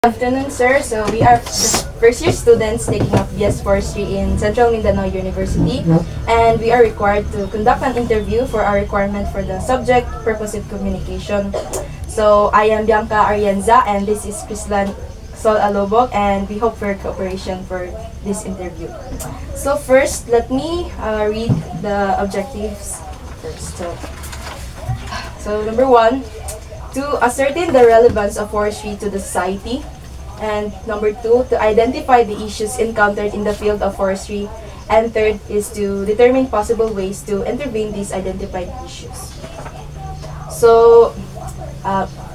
Good afternoon, sir. So we are the first year students taking up BS Forestry in Central Mindanao University, and we are required to conduct an interview for our requirement for the subject purposive communication. So I am Bianca Arienza, and this is Krislan Sol Alobog, and we hope for cooperation for this interview. So first, let me read the objectives first. So number one, to ascertain the relevance of forestry to the society. And number two, to identify the issues encountered in the field of forestry. And third is to determine possible ways to intervene these identified issues. So,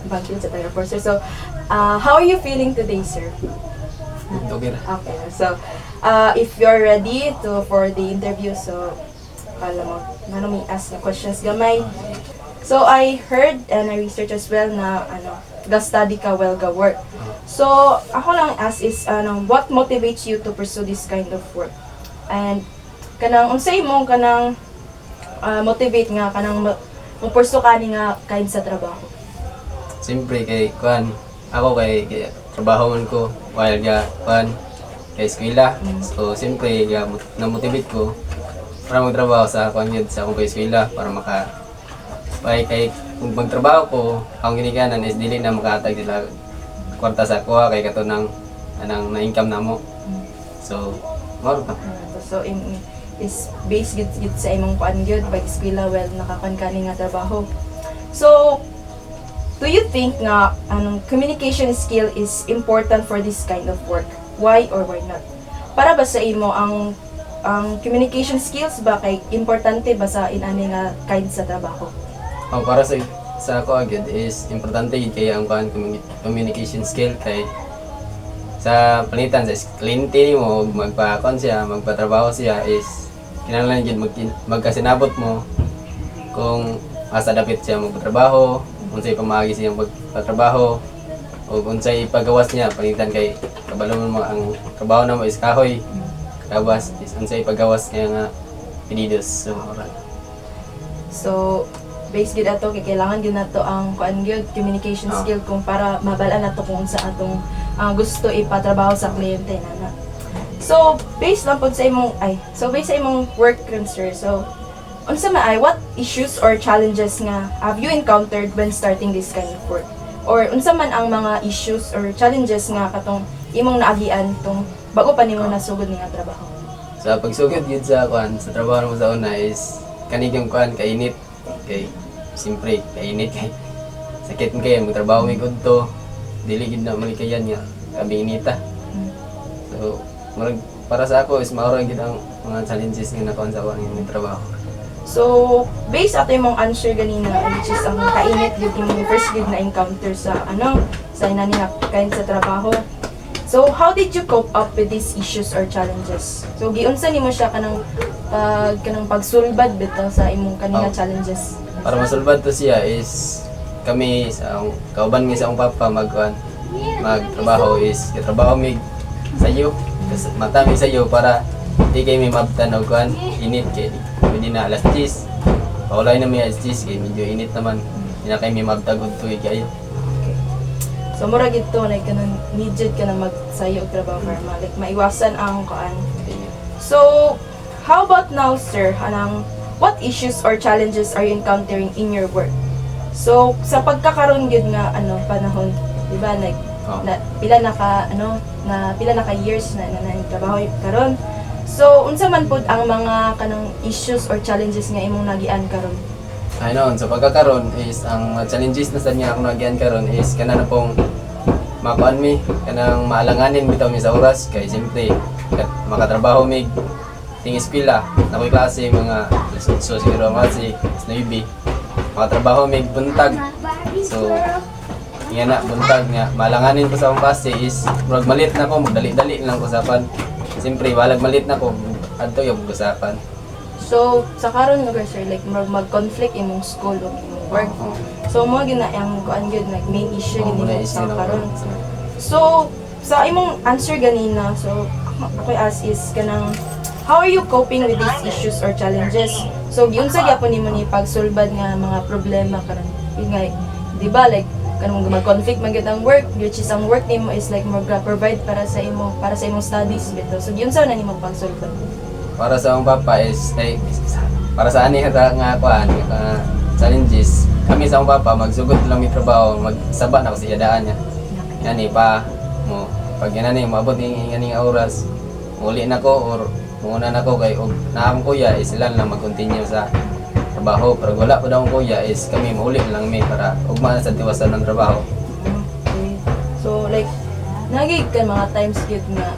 bakit sa tayo, sir. So, how are you feeling today, sir? Okay na. Okay. So, if you're ready for the interview, so, alam mo, may ask na questions gamay. So, I heard and I researched as well na, ga-study ka while ga-work. So, ako lang ask is, what motivates you to pursue this kind of work? And, unsay mo, motivate nga, pursue ka ni nga kind sa trabaho? Siyempre kay kay trabaho man ko while kay eskwela. So siyempre na-motivate ko para magtrabaho sa yun sa akong kay eskwela para kay kung magtrabaho ko, ang ginikanan is dili na makahatag nila kwarta sa kuha kay kato ng na-income na mo. So, maro pa. So, is based gid sa imong gyud pag eskwela well nakakan kani nga trabaho. So, do you think nga communication skill is important for this kind of work? Why or why not? Para ba sa imo ang communication skills ba kay importante ba sa inani nga kind sa trabaho? Para sa ako agad is importante gid kay ang communication skill kay sa palitan sa kliyente mo magpatrabaho siya is kinahanglan gid magkasinabot mo kung asa dapat siya magpatrabaho, unsay pamaagi siya magpatrabaho o unsay pagawas niya palitan kay kabalo mo ang trabaho na mo is kahoy gawas is unsay pagawas kaya nga pinidos so based gid ato kay kailangan gyud nato ang communication skill kung para mabalaan nato kung sa atong gusto ipatrabaho sa kliyente na. So based lang pod sa imong work sir. So unsa what issues or challenges nga have you encountered when starting this kind of work? Or unsa man ang mga issues or challenges nga katong imong naagian tong bago pa nimo nasugod nga trabaho? Sa pagsugod gid sa trabaho mo sa una is kanigang kainit kay siyempre kainit kay sakit kay magtrabaho mi gud to dili gid na malikayan nga kabing inita. So para sa ako is maura gid ang mga challenges nga nakuha sa akong trabaho. So based ato imong answer ganina which is ang kainit gid imong first gid na encounter sa sa inani nga kind sa trabaho. So how did you cope up with these issues or challenges? So giunsa nimo siya kanang pagsulbad bitaw sa imong kanina challenges? Para masulbad to siya is kami sa kauban mi sa akong papa magtrabaho is trabaho mi sayo mata mi sayo para di kay mi mabtan og init kay pwede na alas 10 paulay na mi alas 10 kay medyo init naman di na kay mi mabtagod tuig kayo. So mura gid to like need ka na magsayo og trabaho para maiwasan ang So how about now sir, what issues or challenges are you encountering in your work? So sa pagkakaroon gid nga panahon, di ba pila na ka years na trabaho karon. So unsa man pud ang mga kanang issues or challenges nga imong nagian karon? Sa pagkakaroon is ang challenges na sa niya akong nagian karon is kana na pong makuan mi kanang maalanganin bitaw mi sa oras kay siyempre makatrabaho mi ting eskwela na ko'y klase mga so siguro ang klase is navy makatrabaho mi buntag so nga na buntag nga malanganin ko sa akong klase is murag malit na ko magdali-dali lang ko usapan siyempre walag malit na ko adto yung usapan. So sa karon nga sir like mag-conflict imong school o imong work. So mo gina ang gyud like main issue gid sa karon. So sa imong answer ganina so ako ask is kanang how are you coping with these issues or challenges? So, yun sa gyapon nimo ni pagsulbad nga mga problema karon. Yun nga, di ba like kanang mag-conflict man gyud ang work, which is ang work nimo is like provide para sa imong studies bitaw. So yun sa na nimo pagsulbad. Para sa akong papa is para sa ani nga kuan nga challenges. Kami sa akong papa magsugod lang mi trabaho, magsaba na ko sa iyadaan niya. Yani pa mo pag yan ni maabot ni nga oras, muli na ko or muna na ko kay og naam kuya is sila lang mag-continue sa trabaho. Pero wala pa daw akong kuya is kami mauli lang mi para ugma na sa tiwasan ng trabaho. Okay. So like nagig ka mga times gyud nga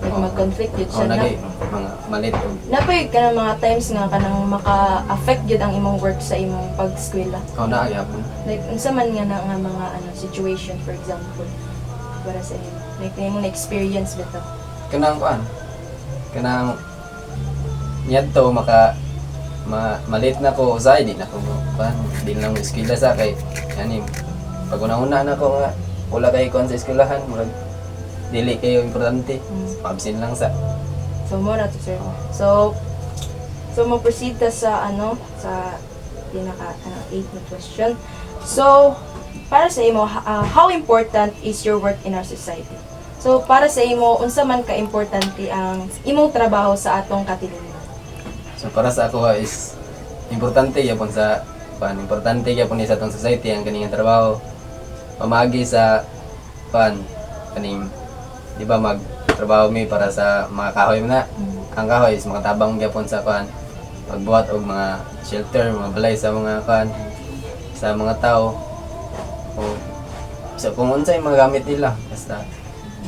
like mag-conflict gyud siya na. Nagay mga malit og Napay ka ng mga times nga kanang maka-affect gyud ang imong work sa imong pag-eskwela. na gyapon. Like unsa man nga na nga mga situation for example para sa inyo. Like imong experience bitaw. Kanang kuan. Kanang niyadto malit na ko usay di na ko kuan di lang eskwela sa kay ani pag una na ko nga wala kay kuan sa eskwelahan murag dili kayo importante absent lang sa So mo na to sir. So mag-proceed ta sa sa pinaka 8 na question. So para sa imo how important is your work in our society? So para sa imo unsa man ka importante ang imong trabaho sa atong katilingan? so para sa ako is importante gyapon sa importante gyapon sa atong society ang kaning trabaho pamagi sa kaning di ba magtrabaho mi para sa mga kahoy na ang kahoy is makatabang gyapon sa magbuhat og mga shelter mga balay sa mga sa mga tao o sa kung unsay mga gamit nila basta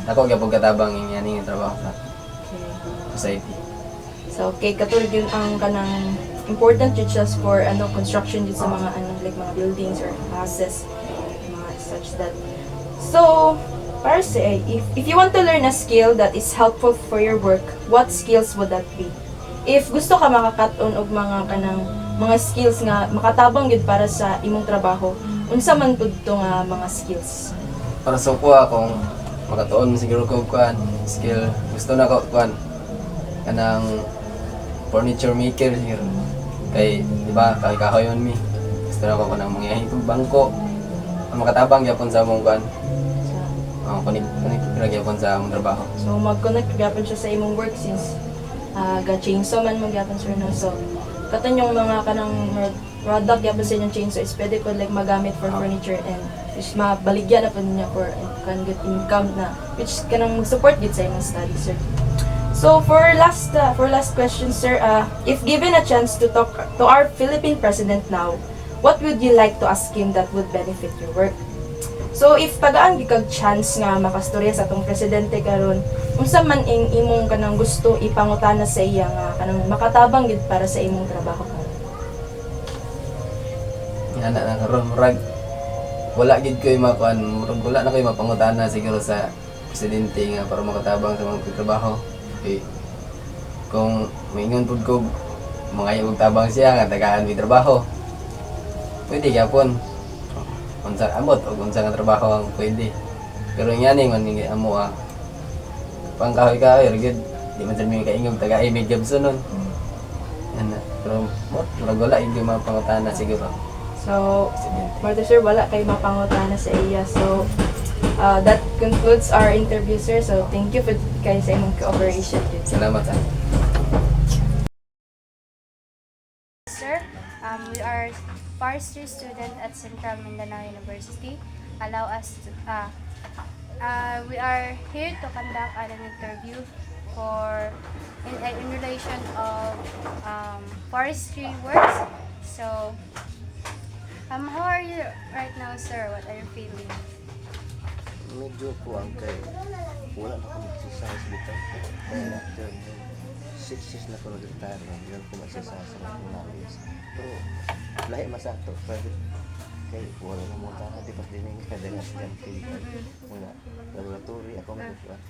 ako gyapon katabang ang trabaho sa society. So okay katulad yun ang kanang important yun just for construction yun sa mga like mga buildings or houses mga such that. So para sa if you want to learn a skill that is helpful for your work, what skills would that be? If gusto ka makakat-on og mga skills nga makatabang gid para sa imong trabaho, unsa man pud to nga mga skills? Para sa akong makatuon siguro ko skill gusto na ko kanang furniture maker siguro kay di ba kay kahoy man mi gusto na ko kanang mga bangko ang makatabang gyapon sa among connect gyapon sa among trabaho. So mag-connect gyapon siya sa imong work since ga chainsaw man mo gyapon sir no. So katan yung mga kanang product gyapon sa inyong chainsaw is pwede ko like magamit for furniture and which mabaligyan na po niya for good income na which kanang support gid sa imong study sir. So for last question sir, if given a chance to talk to our Philippine president now, what would you like to ask him that would benefit your work? So if tagaan gikag chance nga makastorya sa atong presidente karon, unsa man imong kanang gusto ipangutana sa iya nga kanang makatabang gid para sa imong trabaho karon? Ana na karon murag wala gid koy wala na koy mapangutana siguro sa presidente nga para makatabang sa mga trabaho. Okay. Kung maingon pud ko mga yung tabang siya nga tagaan mi trabaho. Pwede gyapon. Unsa amot o unsa nga trabaho ang pwede. Pero ngani man ni amo pangkahoy-kahoy gid di man mi kaingog taga imig Gibson nun. Ana pero murag wala hindi mapangutana siguro. So, Martha sir, wala kay mapangutana sa iya. So, that concludes our interview sir. So, thank you for kay sa imong cooperation. Salamat sa. Sir, we are forestry student at Central Mindanao University. Allow us to, we are here to conduct an interview in relation of forestry works. So, how are you right now, sir? What are you feeling? Medyo kuwang kay wala na kami exercise dito. Kaya after 6 years na ko nag-retire na, yun ko mag-exercise na kung nabis. Pero lahi masato, pero kay wala na muna na, di pa din yung kadalas dyan kay muna laboratory, ako mag-retire.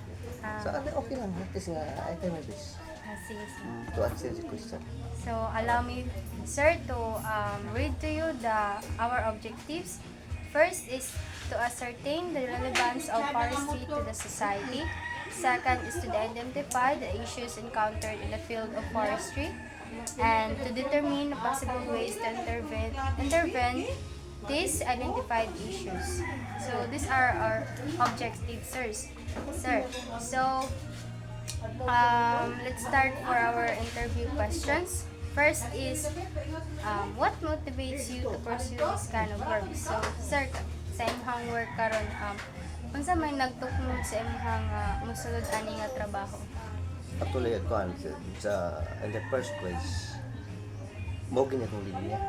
So okay lang, at least nga, I can my best Sige, sir. to answer the question. So, allow me, sir, to read to you our objectives. First is to ascertain the relevance of forestry to the society. Second is to identify the issues encountered in the field of forestry and to determine possible ways to intervene these identified issues. So these are our objectives, sir. So let's start for our interview questions. First is, what motivates you to pursue this kind of work? So, sir, sa imong work karon, unsa may nagtukmod sa imong musulod ani nga trabaho? Actually, in the first place, mo gina kong linya.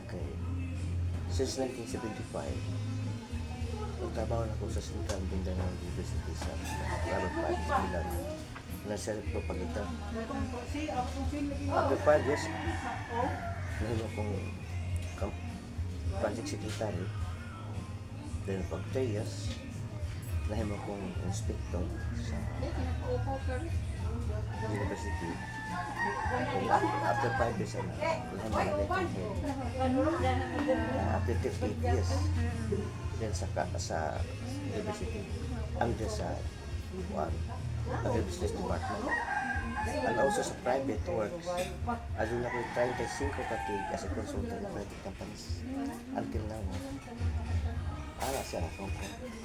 Okay. Since 1975, nagtrabaho na ako sa Central Mindanao University sa Robert Park bilang nasa propaganda. After 5 years, nahilo akong project secretary. Then pag 3 years, nahilo akong inspector sa university. And after 5 years, nahilo akong head. After 38 years, then sa university, under sa business department. And also sa private works, adun ako 35 katig as a consultant in private companies. Until now, ala siya ako.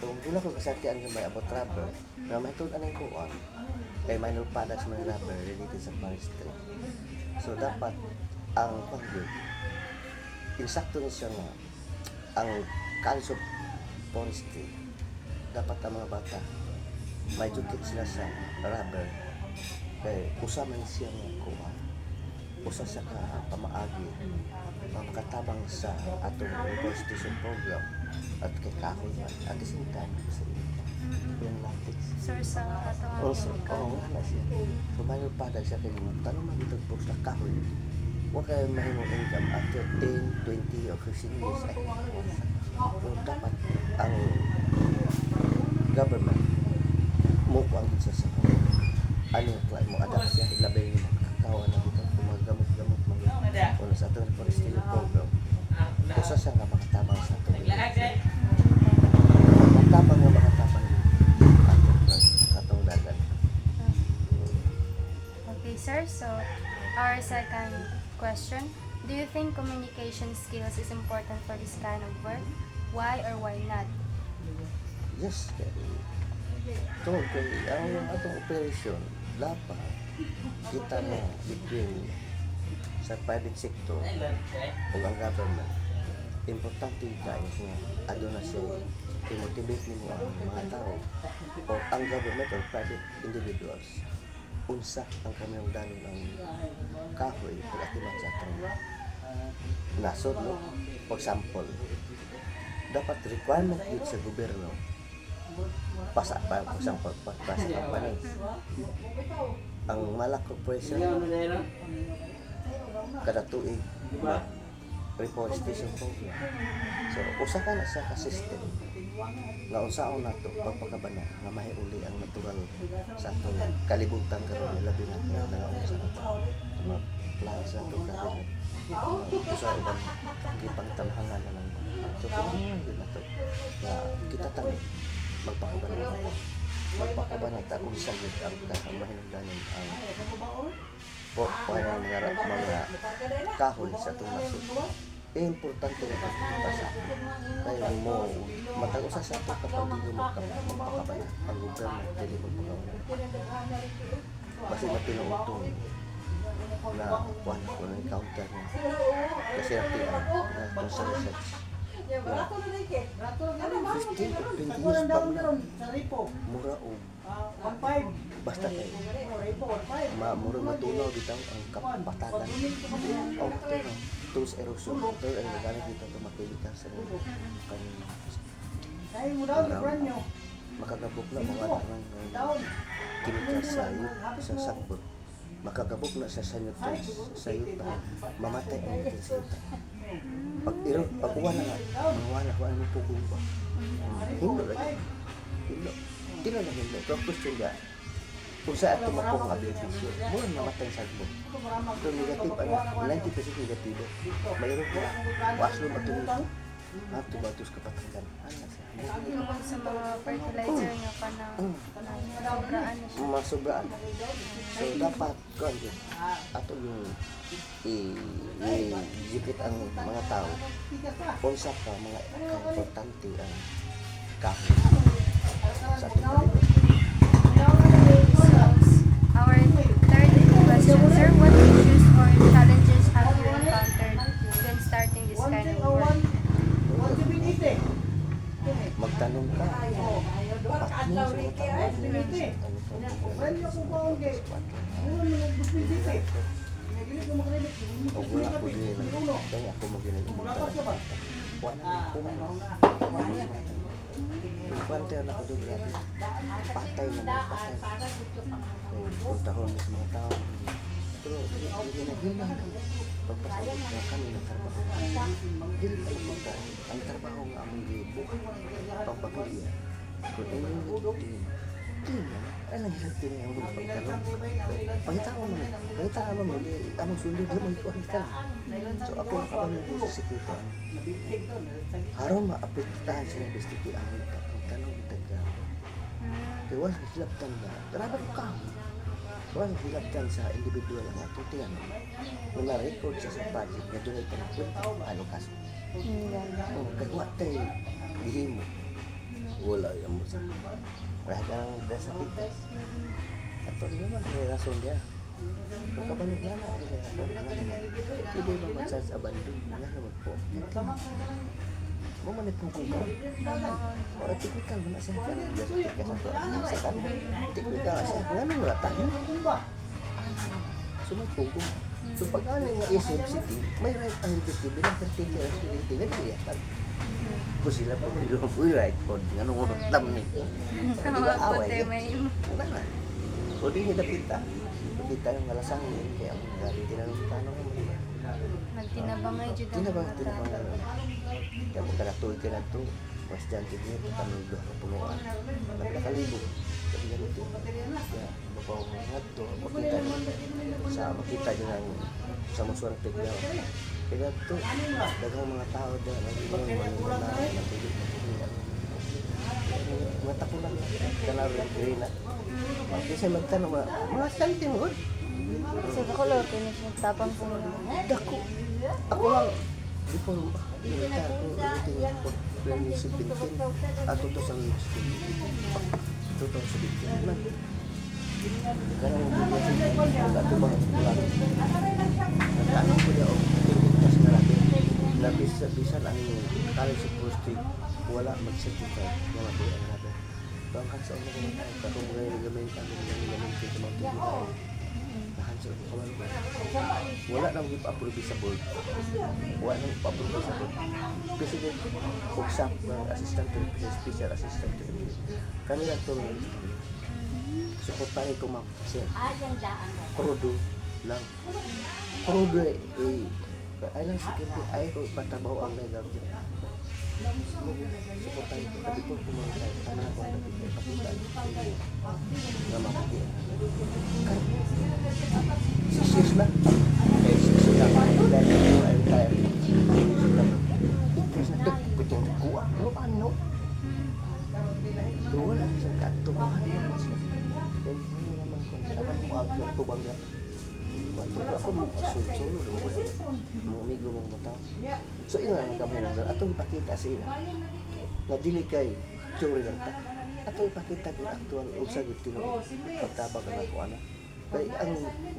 Kung doon ako kasatian ng may about rubber, na may tulad anong kuwan, kay minor products may rubber related sa forestry. So dapat ang pag-good, insakto na siya nga, ang kinds of forestry, dapat ang mga bata, may jukit sila sa rubber kay usa man siya nga kuha usa sa ka pamaagi pagkatabang sa atong reforestation program at kay kahoy man at the same time sa yung latex Sir, sa atong also wala siya so minor product siya kay tanong man dito po sa kahoy wa kay mahimong income after 10, 20 or 15 years ay so dapat ang government mo ko ang sa ano mo adapt siya ilabay ni kakao na dito kung mga gamot-gamot mga o sa ating forestry program usa siya nga makatabang sa ating makatabang atong dagat. Okay, sir. So, our second question. Do you think communication skills is important for this kind of work? Why or why not? Yes, tungkol kay ang atong operation dapat kita na between sa private sector o ang government importante kayo nga adto na siya i-motivate nimo ang mga tao o ang government or private individuals unsa ang kanilang danon ang kahoy pag-atiman sa atong nasod no? For example, dapat requirement yun sa gobyerno pasa pa for example pasa company ang Malak Corporation kada tuig reforestation program so usa ka na sa ka-system nga unsaon nato pagpakabana nga mahiuli ang natural sa atong kalibutan karon labi na nga unsa nato mga plaza to karon usa ibang gipangtamhangan na lang so kung yun nato na kita tani magpakabana ta kung saan yun ang mahinungdanan ang mga kahoy sa itong nasod. Importante na pagpapasa kaya mo matag-usa sa ito kapag hindi mo magpakabana ang gobyerno hindi mo magpakabana kasi matinuutong na kuhan ko na encounter niya kasi ang sa research 15 o 20 years pa mura o basta kayo mura matunaw dito ang kapatagan o tools erosion ito ang nagamit dito ito makilika sa kanyang makagabok na mga chemical sa sakbot makagabok na sa sayuta mamatay ang sayuta pag uwan na nga mawala ko ano po kung ba hindi lagi hindi na hindi pero question nga kung saan ito mapong nga beneficio muna namatay sa sakbot ito negative 90% negatibo mayroon ko waslo matuloy tubatos kapatagan Tungkol sa mga fertilizer nga panang Sobraan na siya. Masobraan. So dapat kuan gyud ato yung i-execute ang mga tao. Unsa ka mga importante ang kahoy sa ating palibot. Our third question, sir, what issues or challenges have you encountered when starting this kind of work? Magtanong ka. Patno sa mga tao. O wala ko din lang. Kaya ako mag-inagpunta. Wala ko. Pagpantay na ako doon grabe. Patay na mga patay. Punta ko sa mga tao. Pero hinahilang pagpasabot na kami ng trabaho. Dili pa magpunta. Ang trabaho nga among gibuhat. Pagpapilya. Kung inyong din. Alam hirap din ang mga pagkaroon. Pangitaan mo. Among sulit na mga ikuhan ka. So ako nakabanin din sa sikutan. Harap maapektahan sa mga bestiki ang tanong itaga. Kaya wala hilaptan na. Tarabat ka. Wala hilaptan sa individual ang atutian. Kung na-record siya sa budget, na doon ay panakwenta. Ano kaso? Kaya wala tayo gihimo. Wala yung musa. Wala ka nang dasa pitas. At ito naman, may rason dia. Kung kapanig na na, hindi ba magsas abandon? Wala naman po. Mamanit mo kung ka. O, tikikal mo na siya. Dasa pitas ako. Sa kanya. Tikikal siya. Wala nang rata. Sumagpugong. So pag ano nga isip city, may right ang liberty bilang particular activity na biyatan. Kung sila pa may right po, nga nung utam ni. Di ba away? Wala na. O di hidapita. Kita yung malasang yun, kaya ang gabi tinanong tanong mo. Magtinabangay dyan ang Tinabang. mga tao. Kaya kung kanatuloy ka na ito, mas dyan tignan, tanong doon ang punuan. Nagkakalibog. Sabi ganito. Kaya mabaw mo nga ito, makita nyo ng sa masuwang tignan. Kaya ito, dagang mga tao dyan, nagiging manimula, nagiging mga tapunan, kanaro, green na. Kasi magtanong mga santi mo. Kasi ako lang, tapang po nila. Dako. Ako lang. Before, militar ko, ulitin ko, 2017, at 2017. 2017 man. Karang mo bigyan sa ito ba? Nagtanong ko niya, kasi natin, nabisa ang college of Prosti, wala mag-certify, wala po ang natin. Bangkan sa ulo ko, katong mga ligamento, sa mga tibay. Nahansa ko kawan ko. Wala nang ip-approve sa board. Wala nang ip-approve sa board. President, usap ng assistant to special assistant to kami lang ito ng suportahin ko ma'am kasi krudo lang. Krudo ay lang sikindi ay ko patabaw ang legal. Suportahin ko kasi kung kumakas kami na kung napitan nga mabuti. Kaya 6 years na. Kaya 6 years na. Dahil ko ay retire. 6 years na. Kasi nagpitong kuha. Ano pa ano? Wala sa katumahan naman sila. Kaya hindi naman kung saan mo ang tubang na. Ako mo solo mo amigo mong matao. So ina ang kami nang atong ipakita sa ila. Na dili kay churi lang ta. Atong ipakita kung aktual usa gid tino pagtabag na ko ana. Kay ang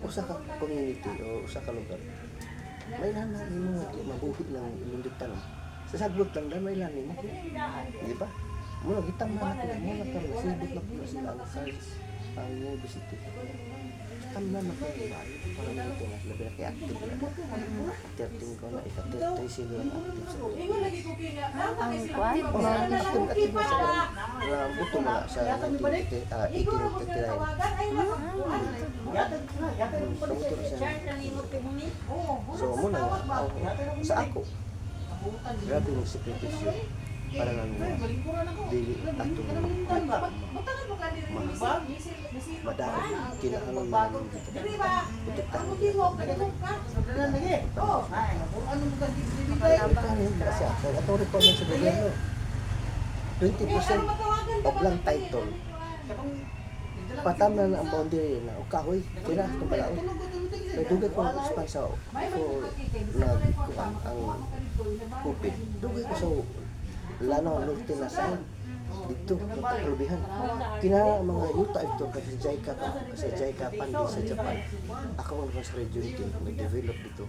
usa ka community o usa ka lugar. May nana nimo mabuhi ng imunditan. Sa sagbot lang dan may lang nimo. Di ba? Muna gitang na natin, muna ka rin, sibot na po sila ang size, ang university. Tamnan na po yung bayo, para na ito na, labi na kay active na. 13 ko na, ika-13 sila ang active sa mga. Ang kwan? Active na sila. Buto mo na sa 1839. Kamuto na siya. So muna nga, sa ako, grabe yung sekretisyo. Para lang dili ato madami kinahanglan man dito protektahan kasi ato requirement sa gobyerno 20% of land title patam na ang boundary na o kahoy tira itong balaod. Kaya dugay ko nag-expand sa ko nagkuhan ang kupit. Dugay ko sa Lanao Norte na saan dito nagkakulubihan. Kina mga yuta ito kasi JICA pandin sa Japan. Ako ang sa region team nag-develop dito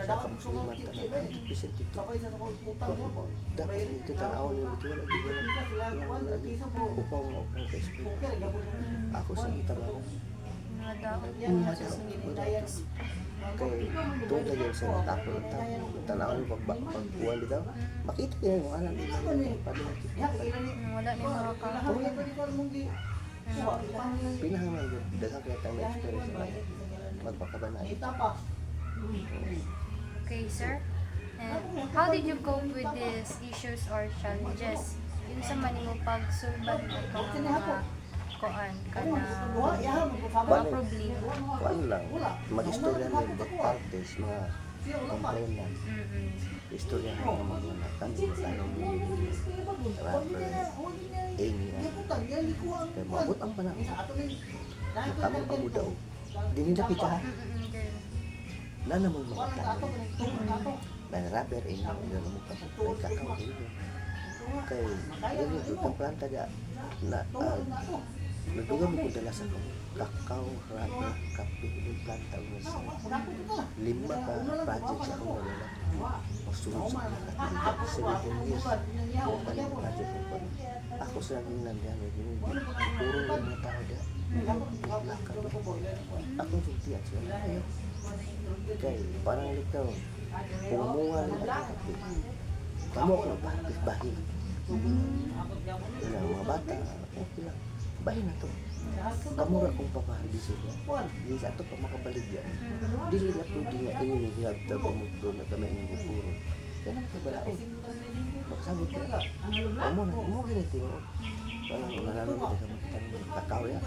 sa kamusliman tanan 100% dito. Dapat dito tanawon yung dito wala dito upang ka-explain. Ako sa itabang kay doon na yan sa tapo tanawon yung pagbuwan dito. Makita niya yung alam nila Wala may mga pinahangan yun. Daghang kaya tayo na-experience na magpakabanay. Okay, sir. And how did you cope with these issues or challenges? Yung sa manimo pagsulbad mo ka mga kuan kana mga problema. Kuan lang, mag-istorya ng both parties, mga complainant. Istorya ng mga nakan, tanong rapper, Amy na. Kaya mabot ang panahon. Kami ang daw. Dinida kita ha. Na naman mga tanong. Na rapper, Amy, yun ang mga may kakawin. Kaya yun yung planta dyan na nagduga mo ko dala sa kakao, rapper, kape, yung planta mo sa 5 ka project sa kong wala. Masunod sa mga 17 years. Yung kanyang project ko. Ako sa naging nandiyan, puro yung mga tao dyan. Ako yung tiyan siya. Kaya parang likaw, pumunga rin ang kape. Kamu ako bahin. Mga bata, okay lang. Bahin na to. Kamura kong papaharbisin niya. Hindi sa ito pa makabalik yan. Dili na po di nga inilihiyag na pamutlo na kami inilipuro. Kaya naman kabalao. Magsabi ko, amo na, amo ganito yun. Parang nananong ko sa mga tanong, kakao yan.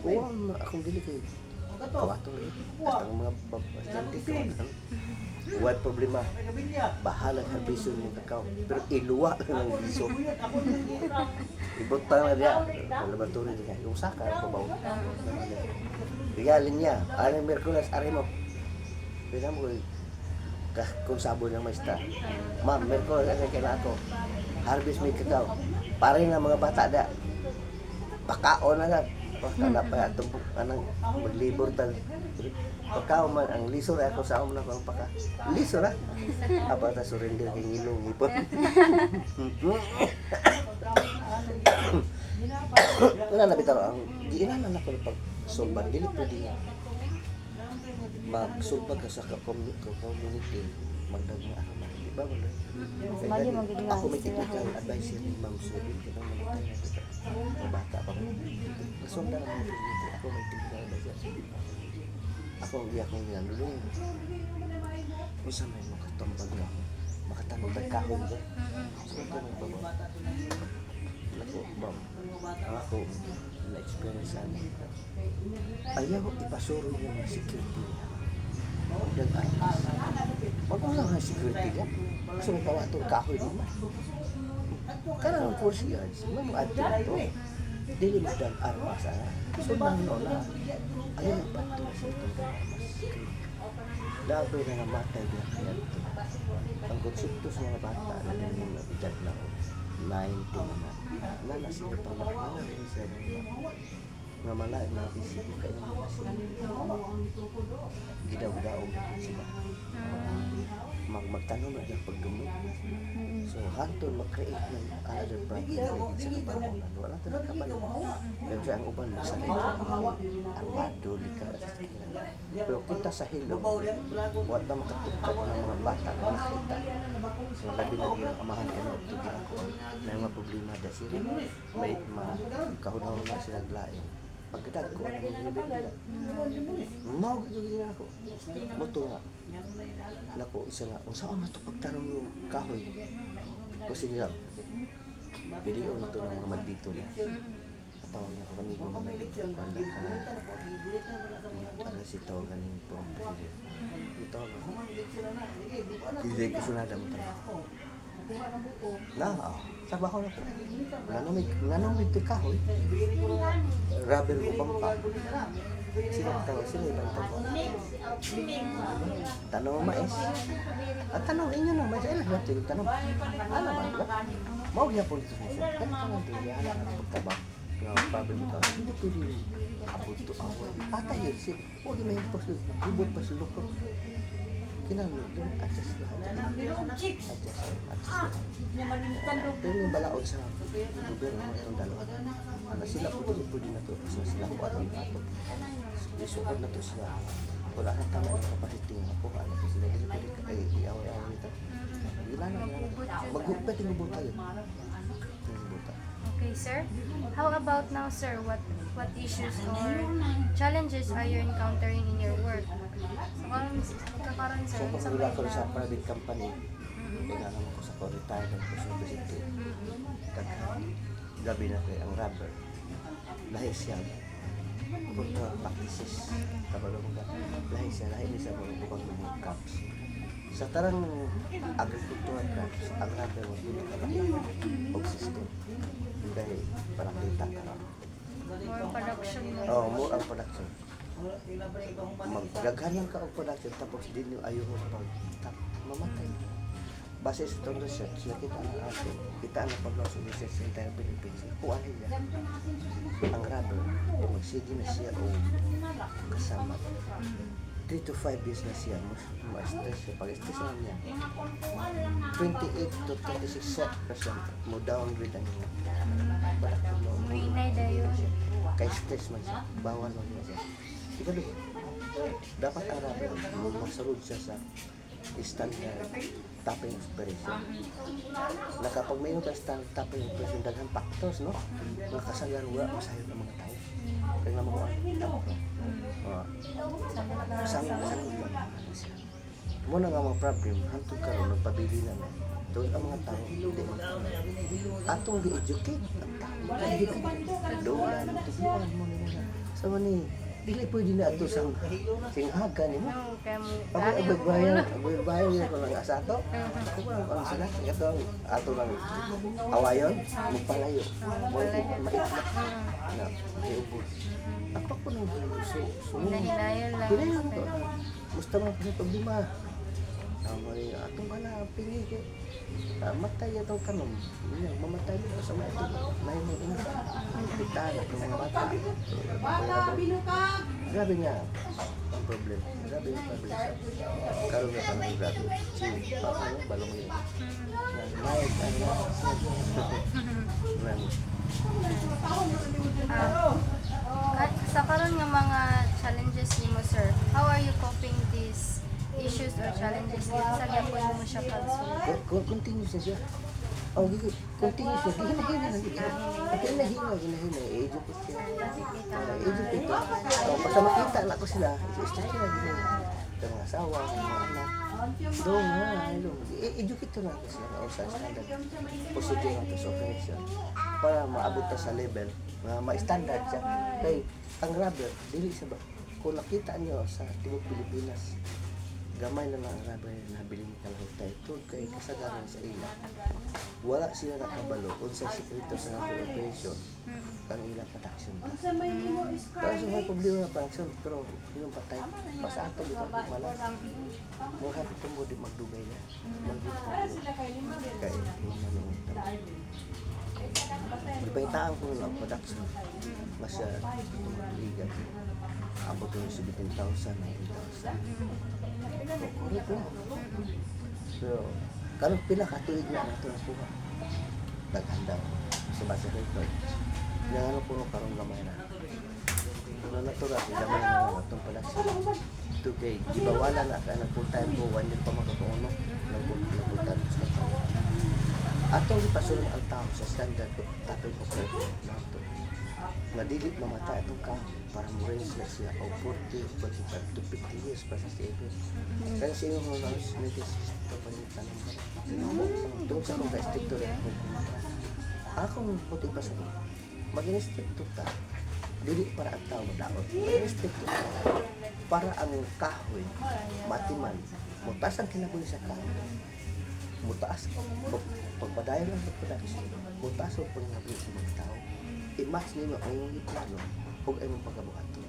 Uwang akong dili kayo. Kawato rin. At ang mga babastantik ko. Huwag problema. Bahala sa biso ng kakao. Pero iluwa lang ng biso. Ibot pa na niya. Ang laboratory niya. Yung saka, pabaw. Regalin niya. Aring Merkulas, aring mo. Pina mo kung sabon ng maestra. Ma'am, Merkulas, aring kailangan ako. Harvest may kakao. Pare na mga bata da. Pakao na lang. Pakala pa itong anang maglibor tal. Pagkao man ang lisor ako sa amo na ko ang paka. Lisor ha. Apa ta surrender kay ngilong ipon. Wala na bitaw ang giinanan ako pag sulbad dili pwede nga. Magsulbad ka sa community magdagmo ako man. Di ba wala? Ako may typical advice ni Ma'am Suri kita man tayo bata pa ko. Kasundan ako may typical advice. Ako hindi akong nilulong. Kung saan may makatambag na ako, makatanong kahoy ba? So, ganun ba ba? Ako, ma'am, ako, na-experience namin. Ayaw ipasuro yung mga security niya. Huwag ayos. Huwag mo lang ang security niya. Kasi may kawatong kahoy din. Karang 4 yards, may mga adyo ito. Dili mo dyan arma sa so nang nola ayaw nagbato sa itong mas dapat na namatay niya kaya ito ang konsepto sa mga bata na yung edad na 19 na nasila pang makakala rin sa nga malain na isip kayo mga sila gidaw-daong sila magtanong na yung pagdumi. So, hantun mag-create ng another project sa kapamunan. Wala talaga kapamunan. Pero siya ang uban mo sa rin. Ang maduli ka. Pero kita sa hilong, huwag na makatukat ng mga bata na nakita. So, labi na yung amahan ka na ito ginagawa. May mga problema dahil sila. May mga kahunahon na sila lain. Pagkadag ko, ano yung binibig nila? Mau gito ako. Moto nga. Nako, isa nga. Kung saan na ito pagtanong yung kahoy? Kasi nila, pili ko nito ng mga magdito na. Katawag niya ko kami kung mga magdito. Para si tawagan yung president. Ito ako. Hindi ko sunada mo tayo. Sabaw na po. Nanong may kahoy. rubber o bangka. Sino tawo? Sino ibang tawo? Tanong mo mais. At tanong inyo na, may sailan natin yung tanong. Ano ba? Mau niya po dito sa muso. Kaya tanong din niya, alam na pagtabak. Nga problem ito. Hindi pwede abot to awal. Patay yun siya. Huwag yung may post yun. Ibot pa siya lukot. Kinalo, doon adjust lahat. Adjust lahat. Pero yung balaod sa gobyerno mo itong dalawa. Ano sila pwede na to. So sila po atong ato. Isukod na to sila. Wala na tama yung kapasiti nga po. Ano po sila. Hindi pwede ka ay iaway-away nito. Wala na. Maghupat yung bubuta yun. Okay, sir. How about now, sir? What issues or challenges are you encountering in your work? So, kakaroon, sir, So, sa kung wala ko mga- sa private company, kaya naman ko sa co-retired ko sa Bisito. Gabi na kayo ang rubber. Lahi siya. Punta practices. Kabalo mo ka. Lahi siya. Lahi niya sa mga bukang mga cups. Sa tarang agricultural crops, ang rubber mo dito kalaki og system. Dahil parang kita ka lang. more production mo? Oo, more ang production. Magdaghan lang ka ang production tapos din yung ayaw mo mamatay. Base sa itong research, nakita na ato, kita na pag-loss of research sa entire Philippines, kuhaan niya. Ang rubber, magsige na siya o kasama. 3 to 5 years na siya, ma-stress siya. Pag-stress na niya, 28 to 36% mo downgrade ang niya. Winay dayo. Kay stress man siya, bawal man siya. Ikalo, dapat ang rubber, masalud siya sa standard tapping operation. Na kapag may yung standard tapping operation, daghang factors, no? Mga kasagarwa, masayo ng mga tao. Kaya nga mga sanggol lang siya. Muna nga mga problem, hantong karon nagpabili na na. Doon ang mga tao, hindi atong gi-educate. Doon na, tubuan mo nila. So, mani, dili pwede na ito sa singhaga ni mo. Kaya mo, Ako agbaybayan niya ko lang asato. Ako pa lang sila. Ito ang ato lang awayon, magpalayo. Maiklat na iubos. Ako po nang hinahilayan lang. Hinahilayan ko. Musta man po sa problema. Atong kana pingi ko. Matay itong kanon. Mamatay mo sa mga ito. Lain mo ina. Pitan at mga bata. Grabe nga ang problem. Grabe yung problem sa karon na panahon grabe. Si Papa mo, balong yun. Mayag, ano na. Sa karon nga mga challenges nimo, sir, how are you coping these issues or challenges? Sa gyapon mo siya pag-solve? Continuous na siya. Oh, continuous siya. Hinahin na. Hinahin. I-educate siya. I-educate ko. Basta makita na ko sila, i-start na din. Yung mga asawa, mga anak. Doon nga, i-educate ko na ko sila na sa standard. Procedure na sa operation. Para maabot na sa level, ma-standard siya. Kaya, ang rubber, dili siya ba? Kung nakita niyo sa Timog Pilipinas, gamay na lang ang rubber na nabili ni Kalahutay. Ito kay kasagaran sa ila. Wala sila nakabalo kung sa sekreto sa rubber operation ang ilang production. Pero sa may problema na production, pero yung patay, basta ato dito malas. Mga hapit itong body magdugay na. Magdugay. Kaya yung manungutan. Ipaitaan ko ng production. Masya ligan. Abot yung 17,000, 19,000. Correct na. Pero, karong pila katuig na nato na kuha. Naghanda sa base record. Yung ano po karong gamay na. Kung na natural, gamay na naman itong production. Ito kay, di ba wala na ka ng full time po, 1 year pa makakuuno ng full time sa tao. Atong ipasulong ang tao sa standard ko, tapos ko sa nato. Madilit mamatay itong ka para mo-raise na siya o 40, 45 to 50 years para sa CFS. Kaya sa inyong mga latest kapalitan ng tungkol sa kong ka-stricto rin ako. Akong puti pa sa mga mag-stricto ka, dili para ang tao madaot. Mag-stricto ka para ang kahoy, matiman, mutaas ang kinabuhi sa kahoy. Mutaas, pagpadayon lang sa production, mutaas ang pangabili sa mga tao. I-match nyo ang inyong plano Huwag ay mong pagkabuhato.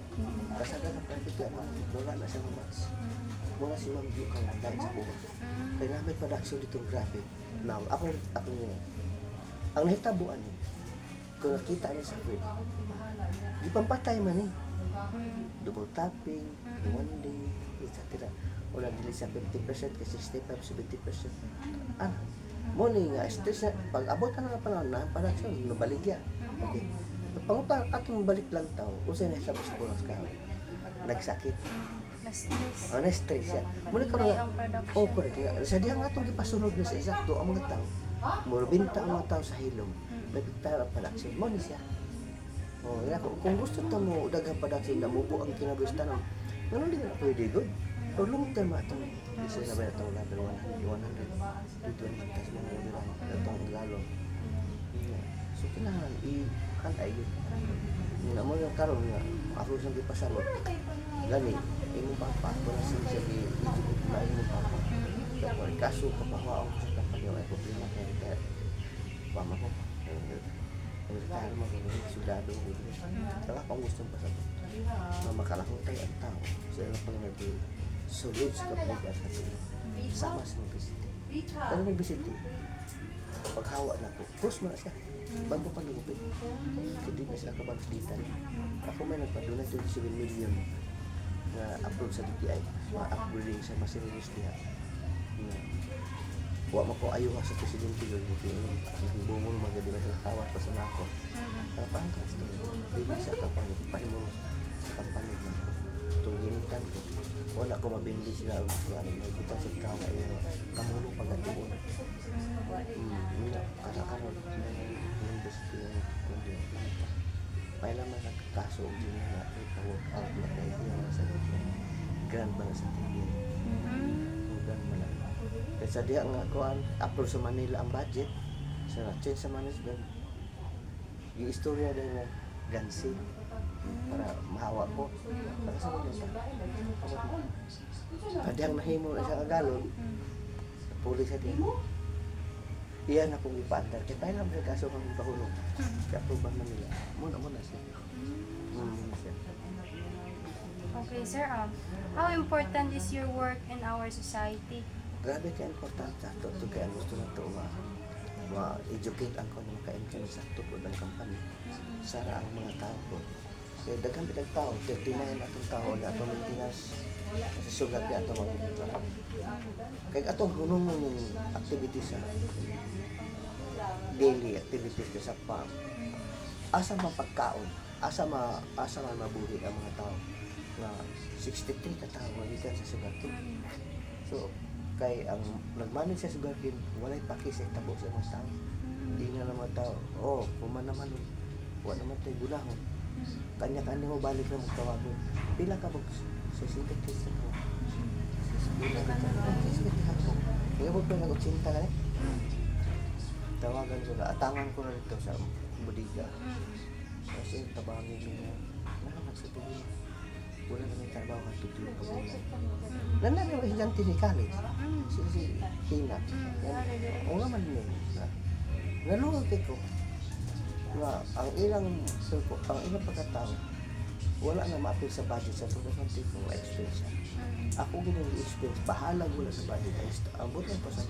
Kasada na private yan, wala na siya mas. Muna si Ma'am Ju kang dahil sa buwan. Kaya namin production ditong graphic. Now, ako niya. Ang nahitabuan niya, kung nakita niya sa food, di pampatay man eh. Double tapping, one day, etc. Wala dili sa 50% kasi 65-70%. Ano? Morning nga, stress na, pag abot ka na ng panahon na, production, nabaligya. Okay. Pangupa, atong balik lang tao, usay na sa pulas ka. Nagsakit. Na-stress. Na-stress yan. Muna ka Delay nga, ang production. oh, correct. Sa diyan nga itong ipasunod na sa eksakto, ang mga tao, murabinta ang mga tao sa hilom, may piktara ang production, mo ni siya. Oh, yan. Kung gusto ta mo daghang production na mubo ang kinabuhian mo, ngano din na pwede good. For long term atong isa na ba itong level 100, 220, tas mga level itong lalo. Yeah. So kailangan i-kantay yun. Nga mo yung karon nga, ako siyang ipasarot. Gani, imong papa, wala siya i-ijukot na imong papa. Kapag kaso, kapahawa ako sa kapanyaw ay problema kaya kaya pama ko. Retire mo ganun, sudado mo ganun. Saka kung gusto mo pasabot. Na makalakong tayo ang tao. So yun pang nag-solid sa kapag sa sila. Sama sa obesity. Pero may obesity, paghawa na ko, cross mo na siya. Bago pa nagupit. Hindi na sila kapag-ditan. Ako may nagpadunay 27 million na upload sa DTI. Mga upgrading sa masirilis niya. Huwag mo ko ayaw sa presidente yun. Yung bumong maganda na tawat pa sa nako. Parang kasto. Hindi siya kapag mo sa kampanya na itong ginitan ko. Wala ko mabindi sila. May kita sa kawa. Kamulong pag-ati mo. Karakaroon. Yung best yung kundi. May naman nagkaso. Hindi na workout na kayo. Yung sa grand ba na sa tingin. Grand ba na. Kasi diya nga kuan upload sa Manila ang budget sa change sa management yung istorya din nga gansi para mahawa ko para sa mga kadang nahimo na siya kagalon pulis sa din iyan akong ipaandar kaya tayo lang kaso kang bahulog kaya po ba Manila muna siya siya. Okay, sir. How important is your work in our society? Grabe ka importante sa ito. Ito kaya gusto na ito ma-educate ang kung maka-income sa tukod ng company. Sara ang mga tao ko. Kaya daghang bitag tao, 39 atong tao na atong maintenance sa sugat niya atong mga tao. Kaya atong hunong yung activities sa daily activities sa farm. Asa mapagkaon, asa mabuhi ang mga tao na 63 ka tao gikan sa sugat. So, kay ang nagmanage sa sugar cane, walay pakis ay tabo sa mga tao. Hindi na naman tao, kuman naman, wala naman tayo gunahon. Kanya-kanya mo balik na magtawagon. Pila ka mag sisikat test mo. Pila ka sisikat test mo. Kaya mo pa nag-80 ka eh. Tawagan ko na, atangan ko na dito sa budiga. Kasi tabangin nila, nakagsatuloy. Wala naman trabaho ka tutulong ko muna. Nandang yung estudyante ni college. Si Hina. O nga man yun. Nalungag ko na ang ilang pagkatao, wala na ma-appeal sa budget sa tulang kong experience. Ako ganyan yung experience, bahala wala sa budget. Ang buto pa sa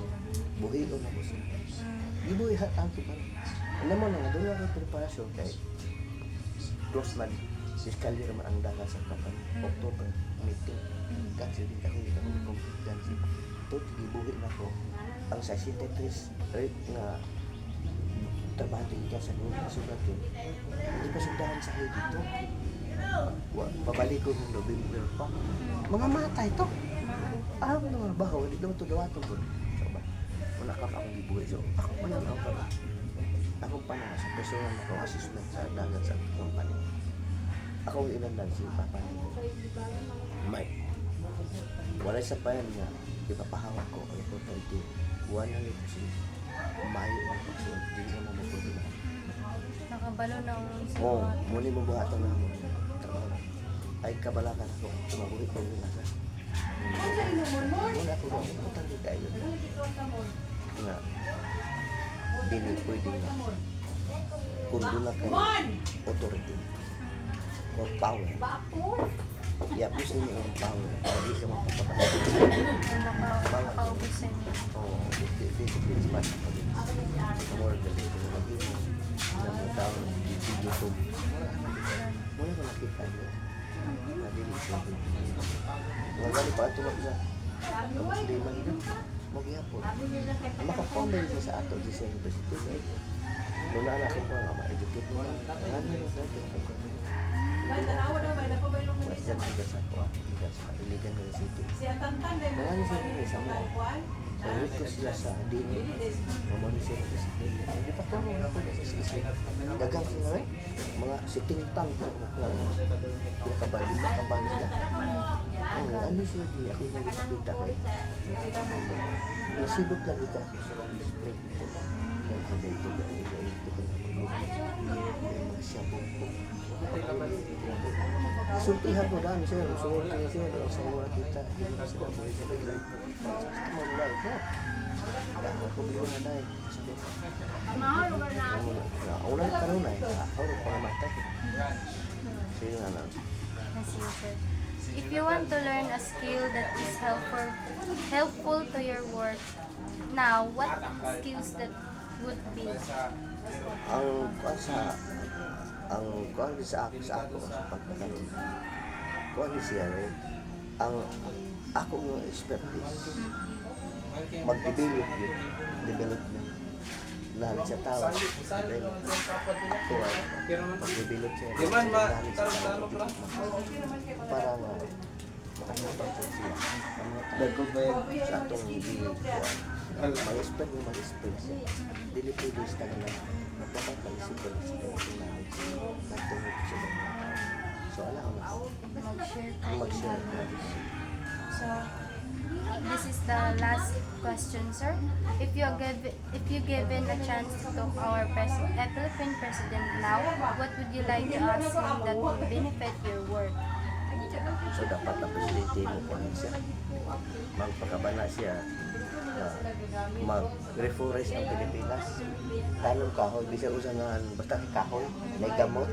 buhi o na po siya. Di buhi ang kipan. Alam mo na nga, doon ako preparasyon kay Grossman. Fiscal year naman ang dagat sa kapan. October, meeting. Gansi din ako yung complete gansi. Ito, gibuhi na ko. Ang 63 rate na trabaho din ka sa nung sugat yun. Hindi pa sundahan sa kayo dito. Pabalik ko ng November pa. Mga mata ito. Alam mo naman ba? Hindi naman ito dawaton ko. So ba? Wala ka akong gibuhi. So, ako pa lang ako pa. Ako pa na sa personal na ko assessment sa dagat sa company. Ako yung ilan lang si Papa niya. Mike. Wala sa payan niya. Ipapahawak ko. Ay po ito. 100%. Mayo ang pagsunod. Hindi naman mo problema. Nakabalo na ang sa Oo. mga... Muli mo buhatan na mo. Ay kabalakan ako. Tumabuhi ko yung nasa. Muna ako na. Matali tayo. Nga. Dili pwede nga. Kung doon na kayo authority. or power. I-abuse ninyo yung power. Hindi ka magpapapasok. Makaubos sa inyo. Oo, it's much more than ito na maging na mga tao na YouTube. Muna ko nakita niyo. Nabili siya. Mga gali pa ito na kamus di man ito. Magyapon. Makakomben siya sa ato sa university. Lula na ako nga ma-educate mo. Ano yung sa mas dyan juga sa ako, tidak sa Iligan University. Marami sila rin sa mga. Narinig ko sila sa dini. Mamani sila sa dini. Hindi pa kami na ako sa sisi. Dagang sila rin. Mga sitting tank. Pinakabali sila. Ano sila di ako yung nakikita ko. Nasibot lang ito. Ada itu dari itu mga siyabong po. Sultihan mo dami sir, sumunod kayo sir, sa mga kita, hindi na sila mo isa bigla. Come on live, no? Dahil ako bigla na dahil. Una na karoon na, ako rin pangamatay. Sino na lang? Yes, sir. If you want to learn a skill that is helpful to your work, now, what skills that would be? Ang kuan sa ako sa pagkakaroon. Kuan siya rin. Ang ako yung expertise. Development. Knowledge sa tao. Mag-develop siya. Knowledge sa tao. Para nga makalimutan sila. Sa atong mag-spread siya. Dili pwede sa kanila. Magpapagpalisip ko lang sila yung knowledge. Nagtungit sila. So, alam ko na. Mag-share. So, this is the last question, sir. If you given a chance to talk our Philippine president now, what would you like to ask him that will benefit your work? So, dapat ang presidente mo po siya. Magpakabana siya. Mag-reforest ang Pilipinas. Tanong kahoy, bisa usangan basta kahoy, may gamot.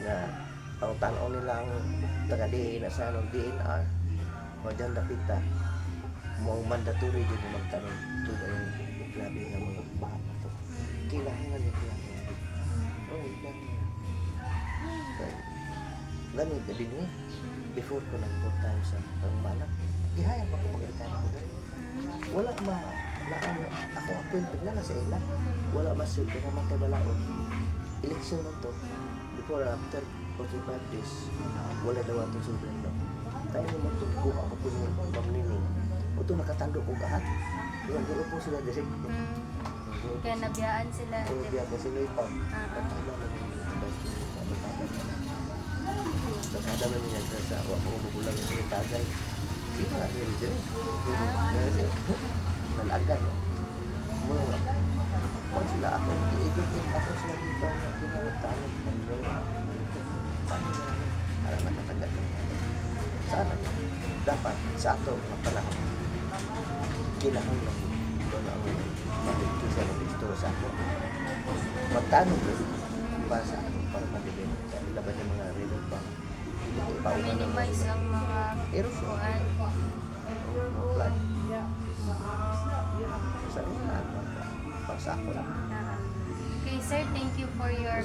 Na ang tanaw nilang taga-diin na sa anong DNR, o dyan napita, mga mandatory din na magtanong tulad ng grabe ng mga bahan na ito. Kailangan niya kailangan. Ganun ka din eh. Before ko lang 4 times ang malak, gihayang pa ko mag-retire ako doon. Wala ako appointed na sa ila. Wala masud ka naman kay balaod. Election man to. Before after 45 days, wala daw atong sobrang daw. Tayo naman to, kung ako po yung mamnining. O ito nakatando ko gahat. Gano'n po sila direct. Kaya nabiyaan sila. So, biya kasi may pang. Patala na Nakada man niya sa ako mabubulang yung tagay. Sino na yun dyan? Nalagan. Mga kung sila ako, iigit ako sila dito na pinagtanong ng mga para nakatagal. Sana dapat sa ato mga panahon kailangan lang ito na ang magkikisa ng gusto sa ako. Magtanong ko para sa akin para mabibin. Laban yung mga rebel pa. Minimize ang mga kuan. Flood. Para sa ako lang. Okay, sir, thank you for your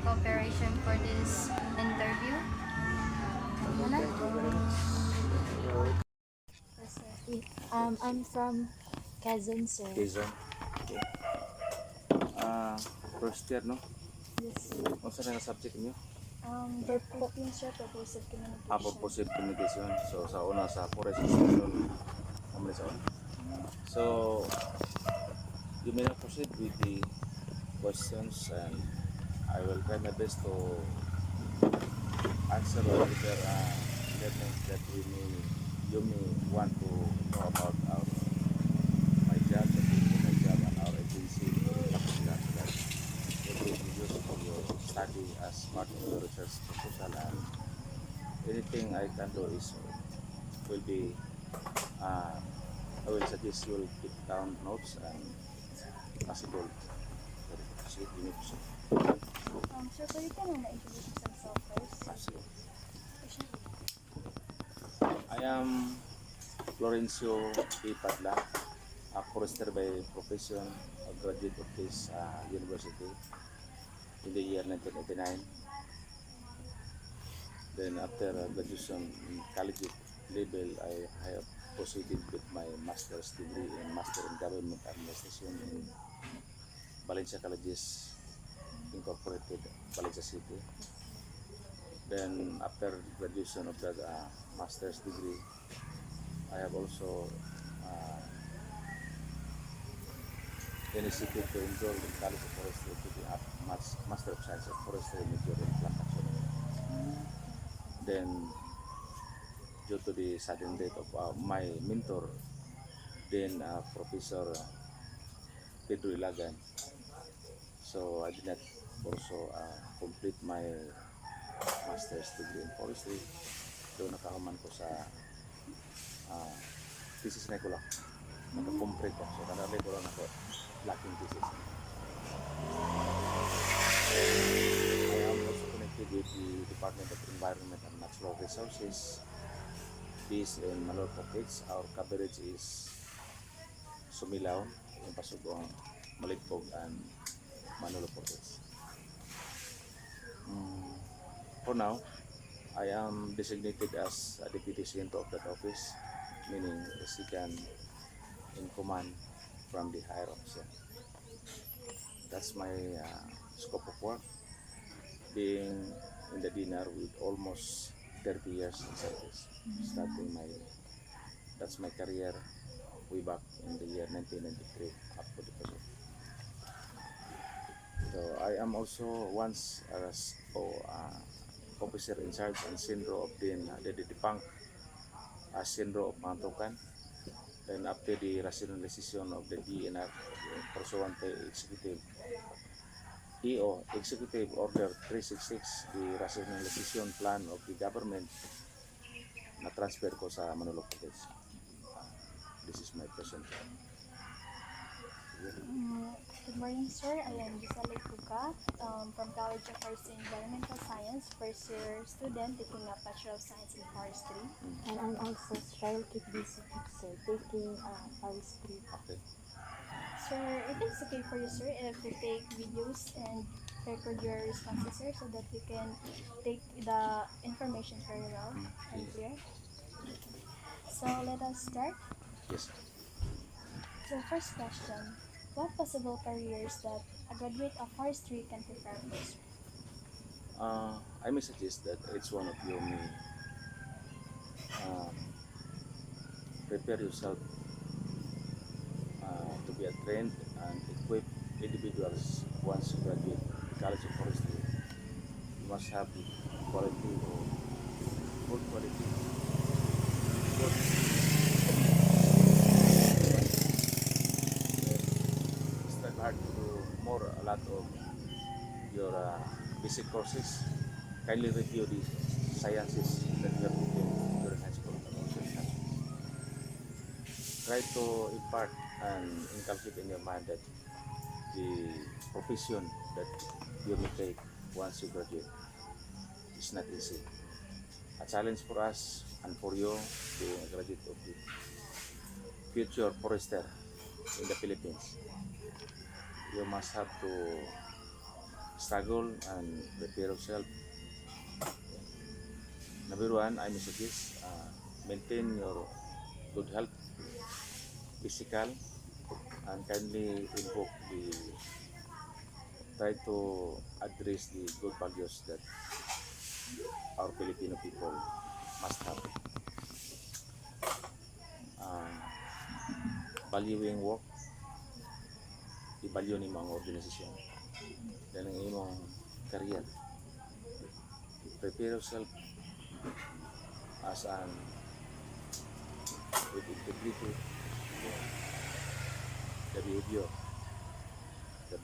cooperation for this interview. I'm from Quezon, sir. Quezon. Okay. First year, no? Yes. Ano sa subject niyo? Yun siya, purposive communication. Purposive communication. So, sa una sa forest extension. Naman sa una. So, you may now proceed with the questions and I will try my best to answer whatever elements that you may want to know about my job, and our agency. That will be used for your study as part of your research proposal, and anything I can do is will be I will suggest you will keep down notes and possible. Very good. Sir, pwede ka na na-introduce yourself first? Absolutely. I am Florencio E. Padla, a forester by profession, a graduate of this university in the year 1989. Then after graduation in collegiate level, I have proceeded with my master's degree in Master in Government Administration in Valencia Colleges Incorporated, Valencia City. Then after graduation of that master's degree, I have also initiated to enroll in College of Forestry to the Master of Science of Forestry major in plant taxonomy. Then, due to the sudden death of my mentor, then Professor Pedro Ilagan, so I did not also complete my master's degree in forestry. Doon nakahuman ko sa thesis na ko lang. Naka-complete ko. So, kanarali ko lang ako lacking thesis. I am also connected with the Department of Environment and Natural Resources. This in Malor Pockets. Our coverage is Sumilaw, yung Pasugong, Malitpog, and Manolo Pockets. For now, I am designated as a deputy CNTO of that office, meaning the second in command from the higher officer. That's my scope of work, being in the DNR with almost 30 years in service. That's my career way back in the year 1993 up to the present. So I am also once as officer in charge and syndrome of the defunct syndrome of Mantukan. Then after the rationalization of the DNR pursuant to Executive Executive Order 366, the rationalization plan of the government, na-transfer ko sa Manolo Pockets. This is my present job. Good morning, sir. I am Giselle Puka from College of Forestry and Environmental Science, first year student taking up Bachelor of Science in Forestry. And I'm also Cheryl Kitbisi, sir, taking forestry. Okay. Sir, if it's okay for you, sir, if you take videos and record your responses, sir, so that we can take the information very well and clear. So let us start. Yes. So first question, what possible careers that a graduate of forestry can prepare for, sir? I may suggest that each one of you may prepare yourself to be a trained and equipped individuals once you graduate the College of Forestry. You must have the quality or good quality. Strive hard to do a lot of your basic courses. Kindly review the sciences that you have taken during high school and also in high school. Try to impart and inculcate in your mind that the profession that you may take once you graduate is not easy. A challenge for us and for you, being a graduate of the future forester in the Philippines. You must have to struggle and prepare yourself. Number one, I may suggest maintain your good health, physical, and kindly try to address the good values that our Filipino people must have. Valuing work, i-value ni mga organisasyon. Dan ang imong career. Prepare yourself as an with integrity, the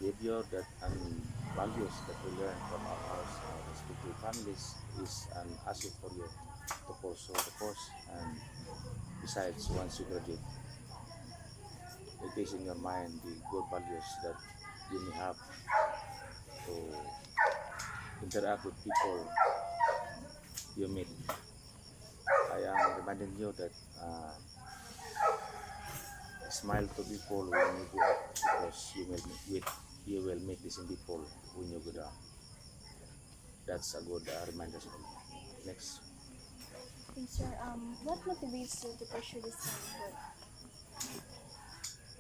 behavior that and values that we learn from our respective families is an asset for you to pursue the course. And besides, once you graduate, it is in your mind the good values that you may have to interact with people you meet. I am reminding you that smile to people when you go up because you will meet decent people when you go down. That's a good reminder to me. Next. Okay, sir. What motivates you to pursue this kind of work?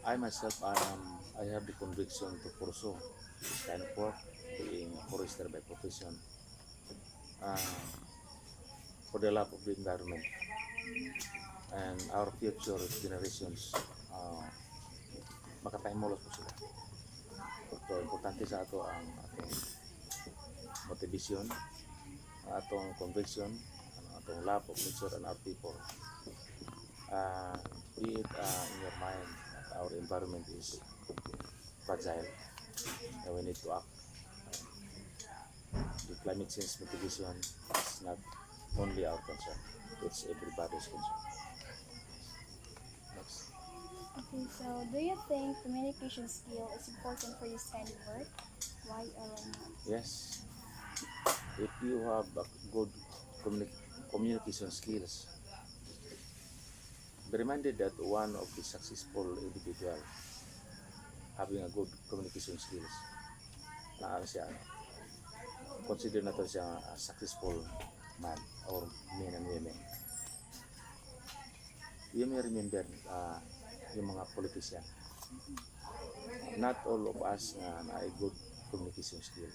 I myself, I have the conviction to pursue this kind of work, being a forester by profession, uh, for the love of the environment and our future generations. Makapaimulos po sila. Ito, importante sa ato ang atong motivation, atong conviction, atong love of nature and our people. Be it in your mind that our environment is fragile and we need to act. The climate change mitigation is not only our concern, it's everybody's concern. Next. Okay, so do you think communication skill is important for this kind of work? Why or why not? Yes, if you have a good communication skills, be reminded that one of the successful individual having a good communication skills, na siya, consider na to siya a successful man or men and women. You may remember yung mga politician. Not all of us na ay good communication skill.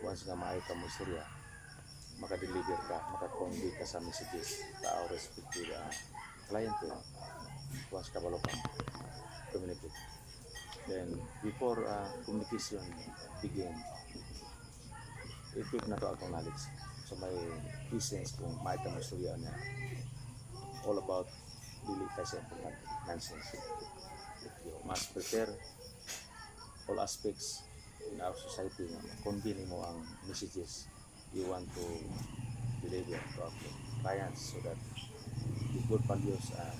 Once nga maayo ka mo istorya, makadeliver ka, makakonvey ka sa messages sa our respective client ko. Once ka balo ka communicate. Then before communication begin, equip na to akong knowledge. So may essence kung maayo ka mo istorya na all about dili kasi important nonsense. You must prepare all aspects in our society na convey mo ang messages you want to deliver to our clients so that the good values and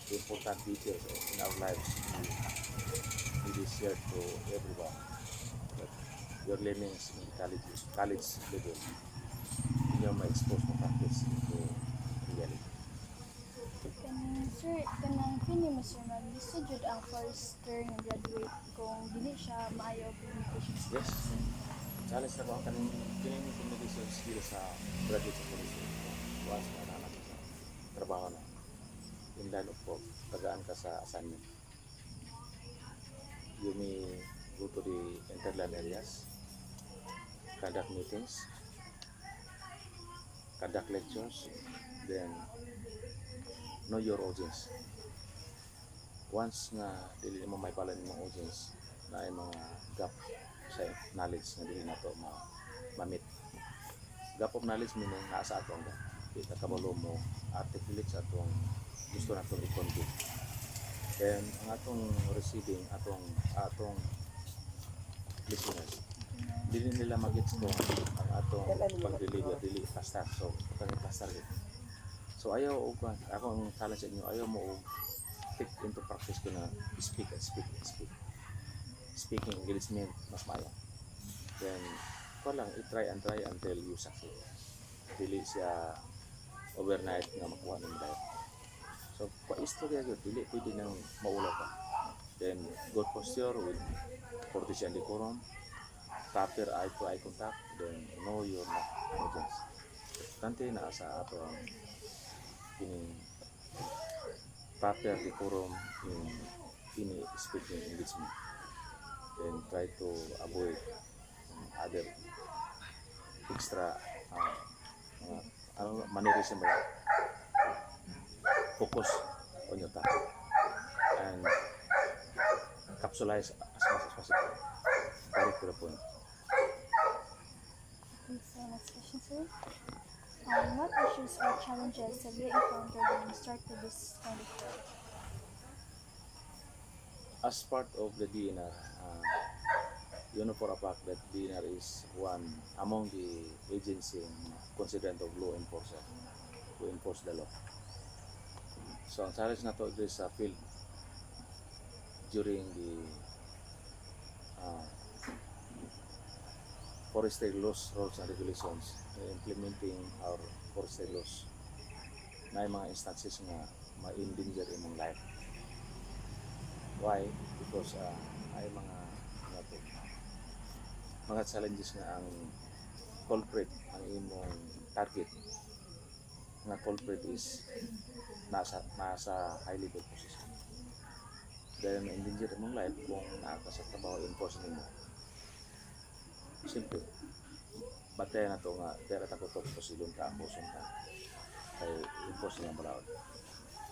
the important details in our lives will be shared to everyone. That your learnings in college level, you may expose mo practice to reality. Sir, kanang kini mo sir mag-gusto jud ang first year nga graduate kung dili siya maayo communication skills. Yes. Challenge na ko ang kaning communication skills sa graduate sa police. Once na nanak sa trabaho na. In line of work, tagaan ka sa assignment. You may go to the interland areas, conduct meetings, conduct lectures, then know your audience. Once nga dili mo may pala ng audience na ay mga gap sa knowledge na dili nato ma-meet. Gap of knowledge meaning naa sa ato ang gap. Di nakabalo mo articulate sa atong gusto natong i-convey. Then ang atong receiving atong listeners dili nila mag-gets ko ang atong pag-deliver dili faster. So kani faster gid. So ayaw og ako ang challenge sa inyo, ayaw mo take into practice ko na speak. Speaking engagement mas maayo. Then ko lang i-try until you succeed. Dili siya overnight nga makuha ng medal. So pa-istorya gyud dili pwede nang maulaw ka. Then good posture with courtesy and decorum, proper eye-to-eye contact, then know your audience. Importante na sa ato in proper decorum in speaking engagement, and try to avoid other extra mannerism. Focus on your topic and capsulize as much as possible. Direct to the point. Okay, so next question, sir. What issues or challenges have you encountered when you started this kind of work? As part of the DNR, you know for a fact that DNR is one among the agencies considered of law enforcer to enforce the law. So ang challenge na to is sa field during the forestry laws, rules and regulations, implementing our forestry laws. Na mga instances nga ma-endanger imong life. Why? Because ay mga challenges nga ang culprit, ang imong target nga culprit is nasa high level position. Dahil ma-endanger imong life kung naaka sa trabaho enforce nimo. Simple. Batay na to nga pera ta ko to silon ka puson ka. Kay enforce nga balaod.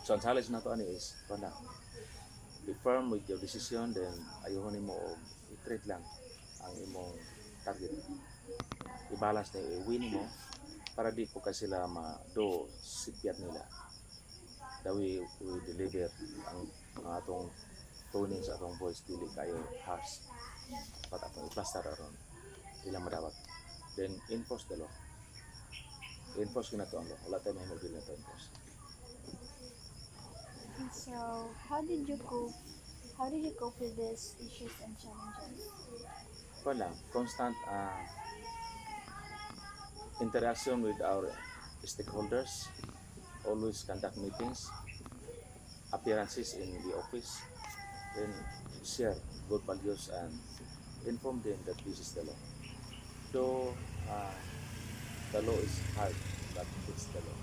So ang challenge na to ani is kana be firm with your decision, then ayuhon nimo og i-treat lang ang imong target. I-balance na i-win mo para di ko kasi sila ma-do sipiat nila. That we deliver ang atong toning sa atong voice dili kayo harsh. Pat atong i-plaster aron ilang madawat. Then enforce the law. Enforce na to ang law. Wala tayo may mag-deal na to enforce. And so, how did you cope with these issues and challenges? Wala, constant interaction with our stakeholders, always conduct meetings, appearances in the office, then share good values and inform them that this is the law. Though the law is hard, but it's the law.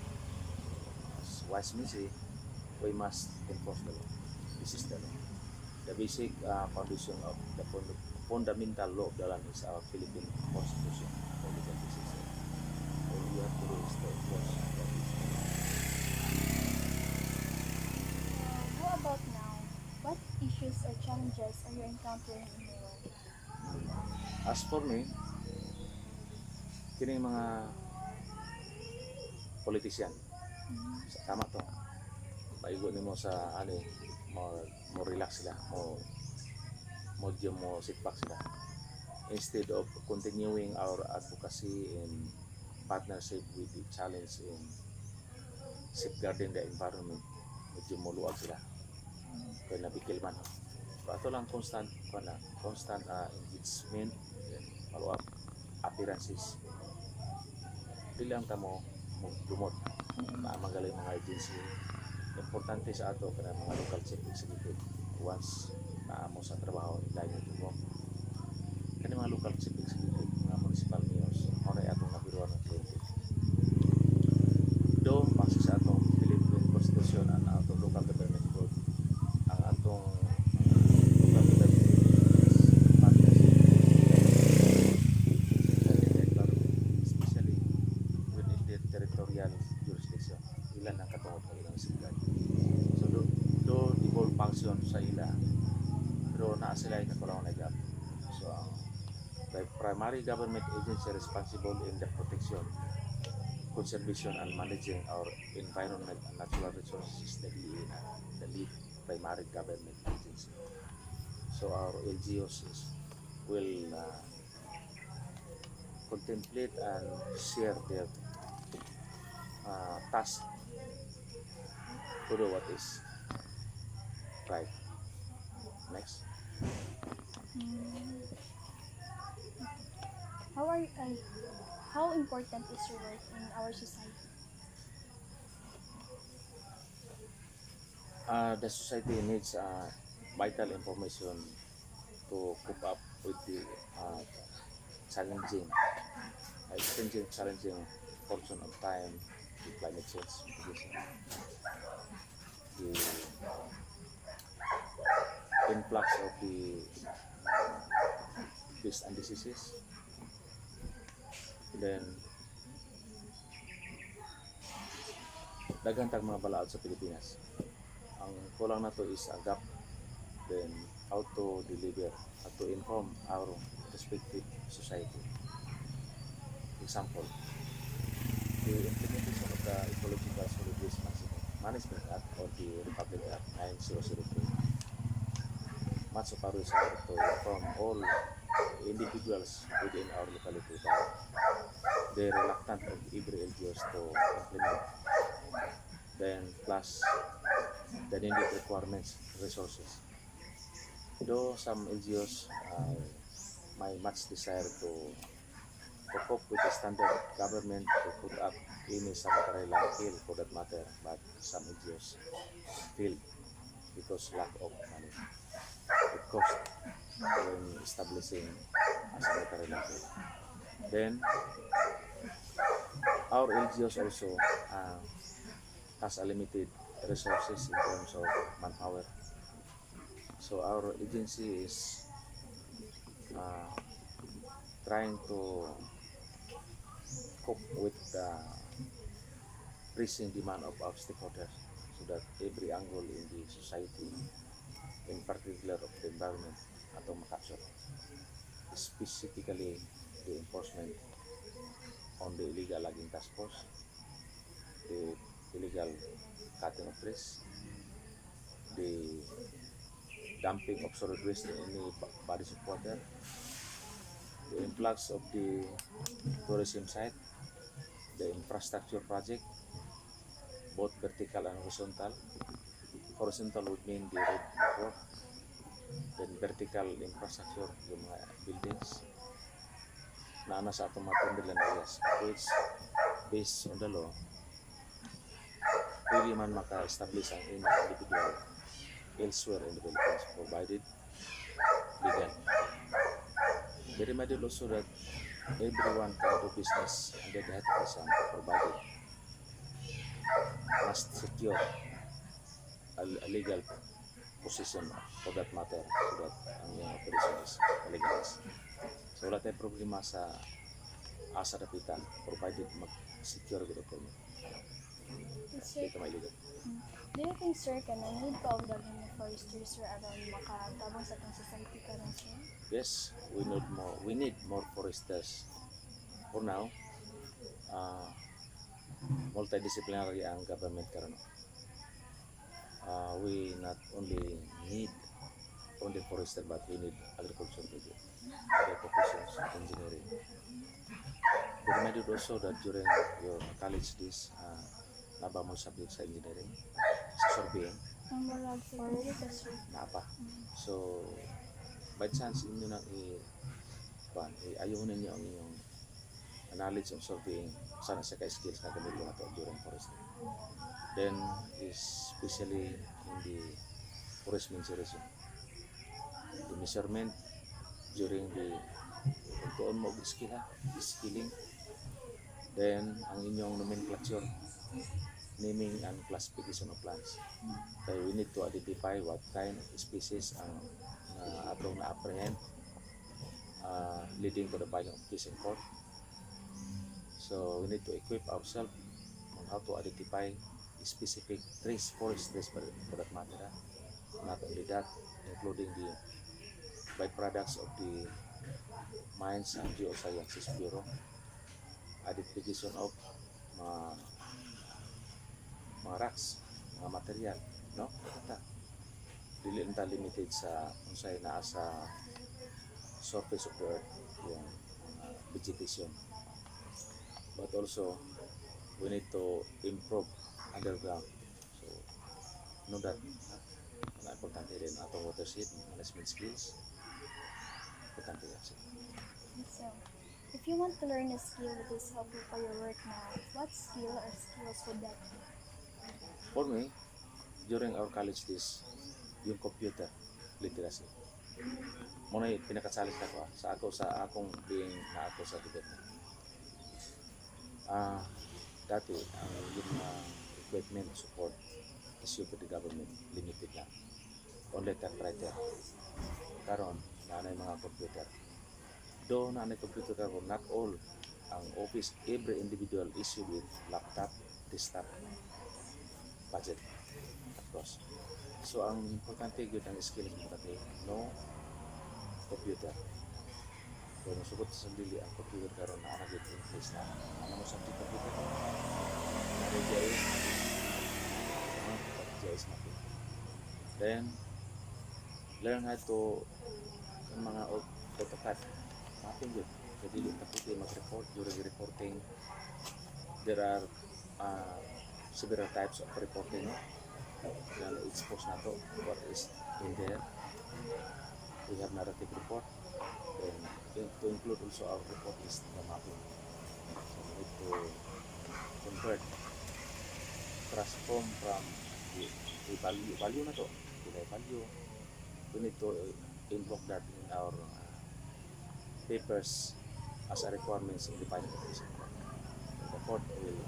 As wise men say, we must enforce the law. This is the law. The basic foundation of the fundamental law of the land is our Philippine Constitution. And we have to do is to enforce the law. How about now? What issues or challenges are you encountering in your work? As for me, kini mga politician, tama to. Paigo nimo sa ani mo relax sila, mo sit back sila. Instead of continuing our advocacy in partnership with the challenge in safeguarding the environment, medyo muluwag sila. Kaya nabikil man. So, ato lang constant engagement, follow-up, appearances. Dili lang tamo lumot na magaling mga agency. Importante sa ato kana mga local chief executive once naamo sa trabaho line mo. Kani mga local chief executive, mga municipal mayors, mo na atong nabiruan ng kliyente. Do base sa atong Philippine Constitution and atong local government code, ang atong local government especially within the territorial jurisdiction, ilan ang katungod ng ilang sibgan. So do devolve function sa ila, pero naa sila yung nakulaw na job. So the primary government agency responsible in the protection, conservation and managing our environment and natural resources, the DENR, the lead primary government agency. So our LGUs will contemplate and share their task to do what is right. Next. How important is your work in our society? The society needs vital information to cope up with the challenging portion of time, the climate change, the influx of the pests and diseases. Then daghang tag mga balaod sa Pilipinas. Ang kulang na to is a gap. Then how to deliver, how to inform our respective society. Example, the implementation of the Ecological Solid Waste Management Act or the Republic Act 9003. Much of our is to inform all individuals within our locality about the reluctant of every LGUs to implement. Then plus the needed requirements, resources. Though some LGUs may much desire to to cope with the standard government to put up any sanitary landfill for that matter, but some NGOs failed because lack of money. It cost when establishing a sanitary landfill. Then our LGOs also has a limited resources in terms of manpower. So our agency is trying to cope with the pressing demand of our stakeholders so that every angle in the society, in particular of the environment, atau makapsot, specifically the enforcement on the illegal logging task force, the illegal cutting of trees, the dumping of solid waste in any bodies of water, the influx of the tourism site, the infrastructure project, both vertical and horizontal. Horizontal would mean the road network, then vertical infrastructure, yung mga buildings na nasa atong mga timberland areas, which based on the law, pwede man maka-establish ang any individual elsewhere in the Philippines provided legal. They reminded also that everyone can do business under the head provided must secure a legal position for that matter so that ang iyong operation is legalized. So wala tayong problema sa asa dapitan provided mag-secure the permit. Sir, Hindi ka mailigod. do you think, sir, ka na need pa og daghang mga foresters sir around makatabang sa itong society karon, sir? Yes, we need more foresters. For now, multidisciplinary ang government karon. We not only need only forester but we need agriculture too. Other professions, engineering. They reminded also that during your college days, naba mo subject sa engineering, sa surveying, Ang mga already ka, sir. na apa. So, by chance inyo nang ayunin niyo ang inyong knowledge of surveying, sana sa ka-skills na gamit na ito during forestry. Then, especially in the forest mensuration, the measurement during the tuon mo skill skilling, then ang inyong nomenclature, naming and classification of plants. So we need to identify what kind of species ang atong na-apprehend leading to the filing of case in court. So we need to equip ourselves on how to identify specific trees, forest trees for that matter. Not only that, including the byproducts of the Mines and Geosciences Bureau, identification of mga rocks, mga material, no? Kata. Dili nta limited sa unsay naa sa surface of the earth, yung vegetation. But also, we need to improve underground. So, know that na importante din atong watershed management skills. Importante yan siya. So, if you want to learn a skill that is helpful for your work now, what skill or skills would that be? For me, during our college days, yung computer literacy. Muna yung pinakasalis na ko sa akong being na ako sa gobyerno. Dati, ang yung equipment support issued to the government, limited lang. Only typewriter. Karon, naanay mga computer. Though naanay computer karon, not all ang office, every individual issued with laptop, desktop, budget, of course. So, ang importante yun ang skill ng importante, no computer. Kung nasugot sa dili ang computer karon na anagit in place na ano mo sa computer na JS mapping. Then learn how to mga AutoCAD mapping yun. So dili taputi mag-report during reporting. There are several types of reporting, no? Na expose na to what is in there. We have narrative report, Then to include also our report is the mapping. So we need to convert, transform from the value na to, the value. We need to invoke that in our papers as a requirements in the final petition. The court will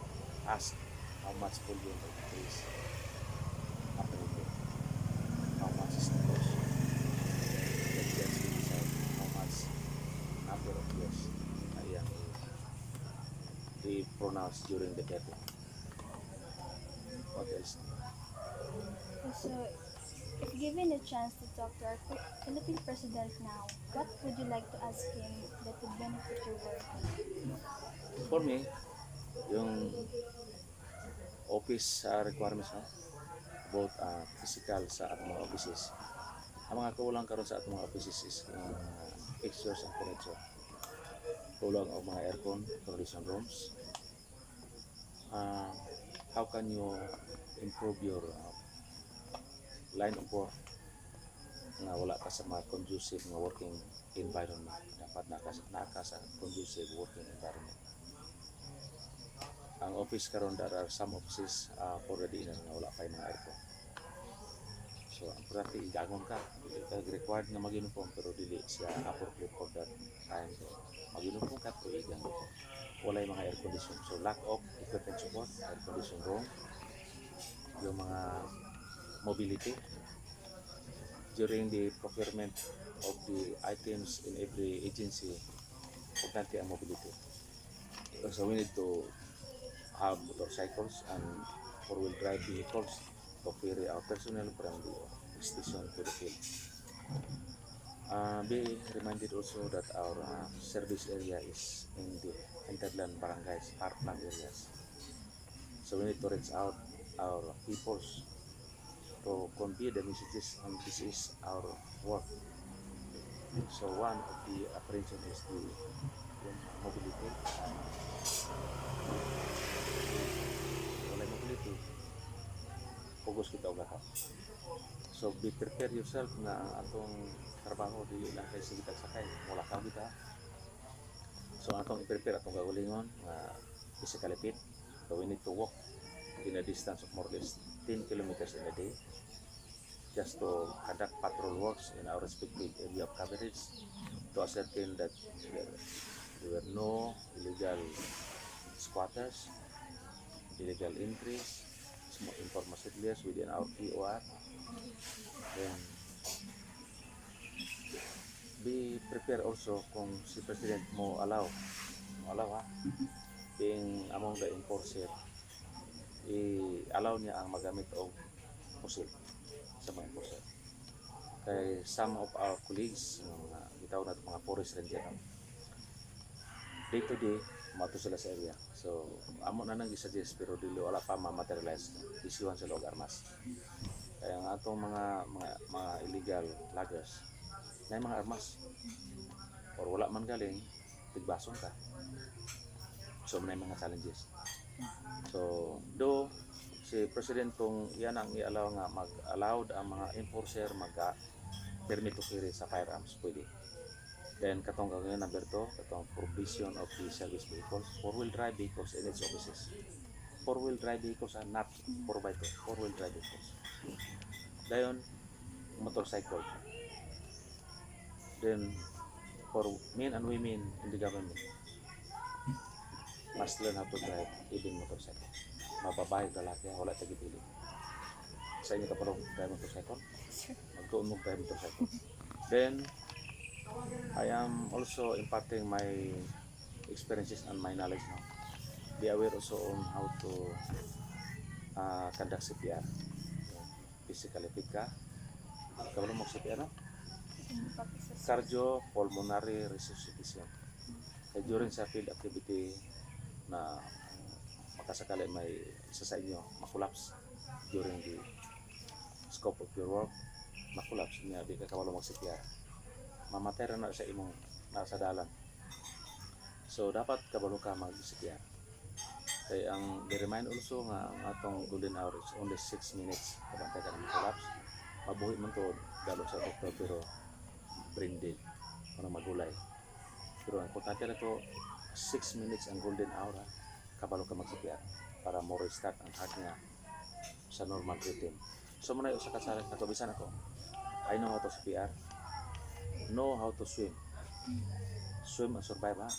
ask how much volume of the trees happening there, how much is the cost. The judge will decide how much number of years na iyang i-pronounce during the hearing. What else? So, if given a chance to talk to our Philippine President now, what would you like to ask him that would benefit your work? For me, yung office requirements no? About physical sa atong mga offices. Ang mga kulang karon sa atong mga offices is yung fixtures and furniture. Kulang ang mga aircon, condition rooms. How can you improve your line of work nga wala ka sa mga conducive nga working environment? Dapat naka sa conducive working environment. Ang office karon, there are some offices already na wala pa yung mga aircon. So ang importante igangon ka, required nga mag-uniform pero dili siya appropriate for that time. Mag-uniform ka to igangon. Wala yung mga air condition. So lack of equipment support, air condition room, yung mga mobility during the procurement of the items in every agency, importante ang mobility. So we need to have motorcycles and four-wheel drive vehicles to carry our personnel from the station to the field. Be reminded also that our service area is in the hinterland barangays, parkland areas. So we need to reach out our peoples to convey the messages, and this is our work. So one of the apprehension is the mobility. Wala mobility, focus kita og lahat. So be prepare yourself na ang atong trabaho dili lang kay sige sakay, wala ka kita. So atong i-prepare atong gagalingon nga physically fit. So we need to walk in a distance of more or less 10 kilometers in a day just to conduct patrol works in our respective area of coverage to ascertain that there were no illegal squatters, illegal entries, informal settlers within our POR. Then be prepared also kung si President mo allow being among the enforcer, i-allow niya ang magamit og pusil sa mga enforcer. Kay some of our colleagues, bitaw na mga forest ranger, day to day, mato sila sa area. So, amo na nang i-suggest pero dili wala pa ma-materialize. Isiyuhan sila og armas. Kaya ang atong mga illegal loggers, na mga armas. Or wala man galing, tigbason ka. So, may mga challenges. So, do si President kung yan ang i-allow nga mag-allowed ang mga enforcer mag-permit to carry sa firearms, pwede. Then, katong gagawin number 2, katong provision of the service vehicles, four-wheel drive vehicles in its offices. Four-wheel drive vehicles are not 4x2, four-wheel drive vehicles. Dayon, motorcycle. Then, for men and women in the government, must learn how to drive even motorcycle. Mababae, lalaki, wala tagipili. Sa inyo ka parang drive motorcycle? Magtuon mo drive motorcycle. Then, I am also imparting my experiences and my knowledge now. Be aware also on how to conduct CPR. Physically fit ka. Kabalo mo CPR, no? Cardiopulmonary resuscitation. During sa field activity na makasakali may isa sa inyo makulaps during the scope of your work, makulaps niya, di ka kabalo mag-CPR. Mamatay na sa imong nasa dalan. So dapat kabalo ka mag-CPR. Kaya ang i-remind also nga ang atong golden hour is only 6 minutes kapag ka ng collapse. Mabuhi man to dalo sa doktor pero brain dead. ano magulay. Pero ang importante na to, 6 minutes ang golden hour ha, kabalo ka mag-CPR para mo restart ang heart niya sa normal rhythm. So muna yung usa ka sa natubisan ako. I know how to CPR, know how to swim. Swim and survive ha.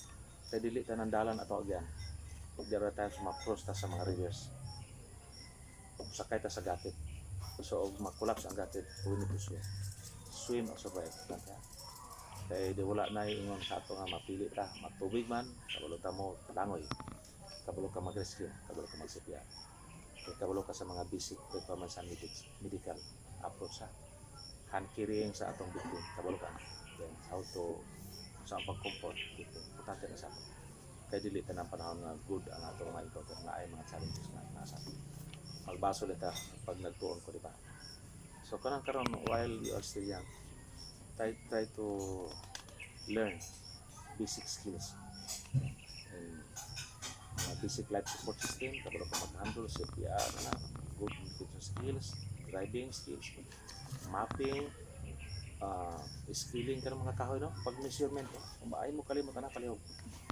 Kaya dili ta ng dalan ato again. Pag there are times ma-cross ta sa mga rivers. Sakay ta sa gatit. So og mag-collapse ang gatit, we need to swim. Swim and survive. Kaya di wala na ingon sa ato nga mapili ta, matubig man, kabalo ta mo langoy. Kabalo ka mag-rescue, kabalo ka mag-CPR. Kaya kabalo ka sa mga basic performance and medical approach sa hand carrying sa atong victim, kabalo ka. Then how to sa pag-comfort victim, importante na sa ato. Kaya dili ta ng panahon nga good ang atong mga encounter na ay mga challenges na nasa. Magbaso lita pag nagtuon ko, di ba? So karon while you are still young, try to learn basic skills and basic life support system, kabalo ka mag-handle CPR na good communication skills, driving skills, mapping, skilling ka ng mga kahoy, no? Pag measurement, no? Ay mo kalimot na palihog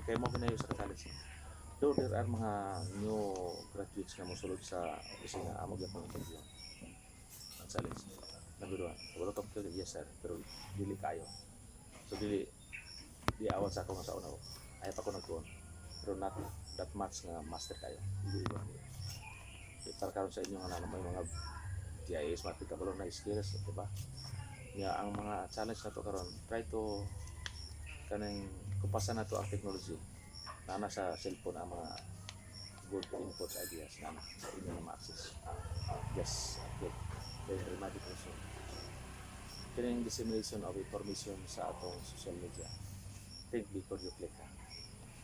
kaya mo ginayo sa kasalis. Though there are mga new graduates na musulod sa opisina, amog yung pang-interview ang challenge. Nabiruan, wala ka po, yes sir, pero dili kayo. So di awat sa ako nga sa una ko. Ayaw pa ko nagtuon. Pero not that much nga master kayo. Dili ba? Para karon sa inyo nga may mga GIS, matik kabalo na skills, di ba? Nga ang mga challenge na to karon, try to kanang kumpasan na to ang technology. Na sa cellphone ang mga good input ideas na sa inyo na ma-access. Yes, good. Then dramatic also. Kining dissemination of information sa atong social media. Think before you click.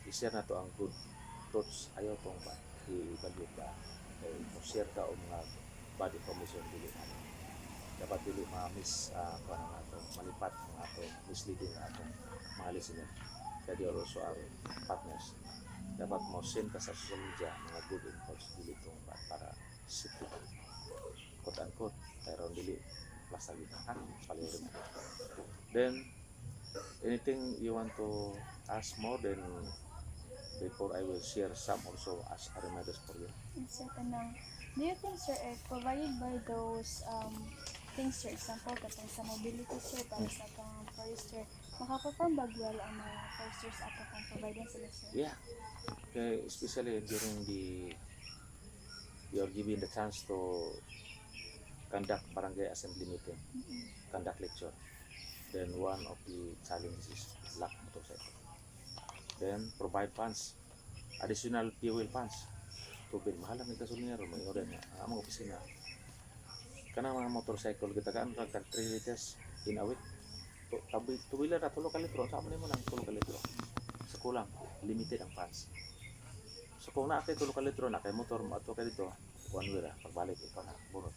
I-share na to ang good thoughts. Ayaw tong i-evaluate ka. I-share ka o mga bad information dili na. Dapat dili ma-miss malipat ng atong misleading ng atong mga listener. Kaya di also ang partners. Dapat mo send ka sa social media mga good inputs dili itong para safety. Quote-unquote. Pero dili plus lagi ka. Palirin. Then, anything you want to ask more than before I will share some also as a reminders for you. Yes, sir. Do you think, sir, provided by those things, sir, example, katong sa mobility, sir, para sa atong forester, makaperform ba well ang mga foresters ato kung provided sila, sir? Yeah. Okay, especially during you're given the chance to conduct barangay assembly meeting, conduct lecture. Then one of the challenges is lack of motorcycle. Then provide funds, additional fuel funds. Tubig, mahal ang gasolina ro, may order na ang mga opisina. Kana mga motorcycle kita kan tag 3 liters in a week. Tuwila na tulo ka litro, sa mo nang tulo ka litro. Sa kulang, limited ang funds. So kung naatay tulo ka litro na kay motor mo ato kay dito, one way ra pagbalik ikaw na bunot.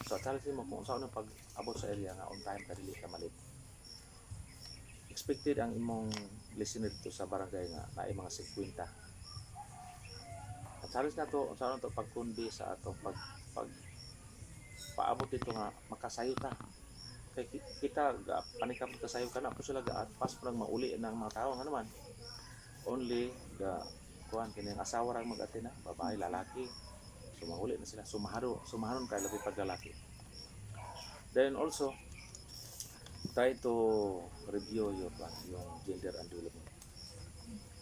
So challenge mo kung saan pag abot sa area nga on time ka dili ka malit. Expected ang imong listener dito sa barangay nga naay mga 50. Ang challenge na to, saan to pagkundi sa atong pag paabot dito nga makasayo ta. Kay kita panikap ta sayo kana po sila ga pas parang mauli ng mga tao nga naman. Only the kuan kini ang asawa ra mag-attend na, babae lalaki. So mahuli na sila, sumaharon kay labi pag lalaki. Then also try to review yung gender and development.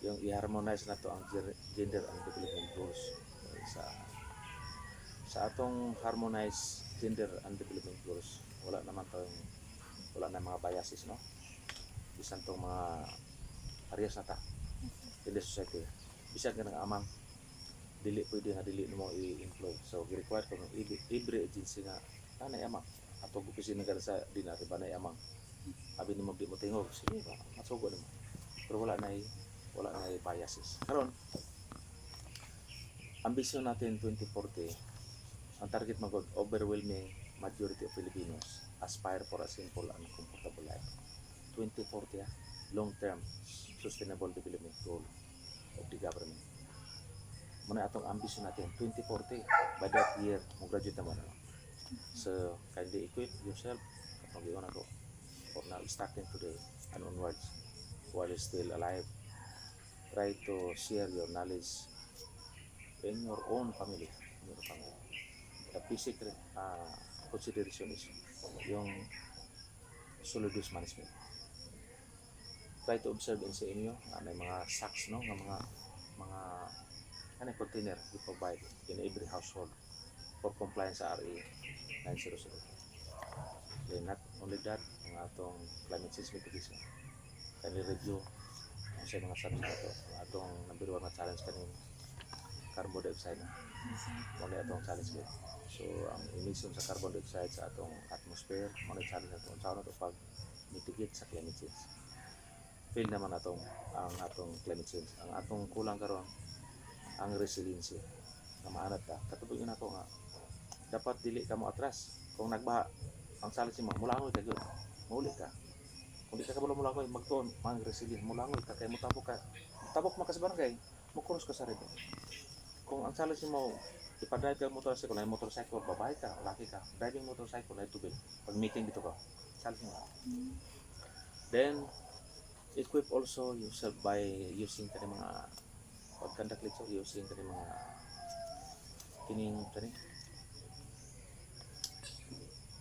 Yung i-harmonize na to ang gender and development goals sa atong harmonize gender and development goals. Wala na mga biases, no? Bisan tong mga areas na ta in the society. Bisan ka ng amang dili pwede nga dili mo i-employ. So gi-require ko every agency nga tanay amang atong opisina ka sa dinari ba nay amang. Abi nimo di mo tingog, sige ba? Masugo nimo. Pero wala na biases. Karon ambisyon natin 2040 ang target magod overwhelming majority of Filipinos aspire for a simple and comfortable life. 2040 long-term sustainable development goal of the government. Muna atong ambisyon natin 2040 by that year mo graduate naman ano. So kindly equip yourself kapag iwan ako for now starting today and onwards while you're still alive. Try to share your knowledge in your own family. In your family. The basic consideration is yung solid waste management. Try to observe din sa inyo may mga sacks, no, ng mga container we provide in every household for compliance sa RA 900. Then not only that, ang atong climate change mitigation. Kindly review ang sa mga subject ito. Ang atong number 1 na challenge kaning carbon dioxide na. Muna atong challenge ko. So ang emission sa carbon dioxide sa atong atmosphere, muna challenge nato. Sa ano to pag mitigate sa climate change. Fail naman ang atong climate change. Ang atong kulang karon ang resiliency na maanad ka. Katubig na ako nga dapat dili ka mo atras. Kung nagbaha ang challenge mo, mulangoy ka gyud. Mauli ka. Kung di ka kabalo mulangoy, magtuon mang resilient, mulangoy ka kay mutabok ka. Tabok man ka sa barangay, mukuros ka sa rin. Kung ang challenge mo ipa-drive ka motorcycle, na motorcycle, babae ka, laki ka, driving motorcycle na tubig. Pag meeting dito ka, challenge mo. Then equip also yourself by using kani mga pag-conduct lecture, using kani mga kining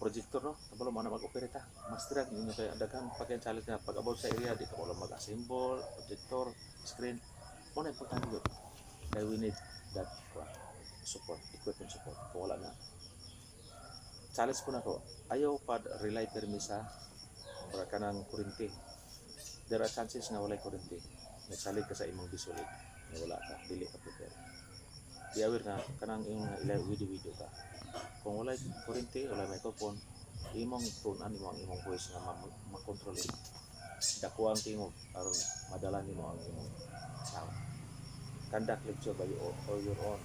projector, no? Kabalo mo na mag-operate ha. Masteran ninyo kaya daghan pag challenge na pag about sa area, di ka wala mag-assemble, projector, screen. Mo na importante yun. Kaya we need that support, equipment support. Kung wala na. Challenge po na ko, ayaw pa rely permi sa para ka ng kurente. There are chances nga walay kurente. Nagsalig ka sa imong visualig. Nga wala ka, dili ka prepare. Di aware na, kanang imong ilay video ka. Kung walay kurente, walay microphone, imong tunan imong voice nga makontrol mo. Dako ang tingog, aron madala nimo ang imong sound. Conduct lecture by your own.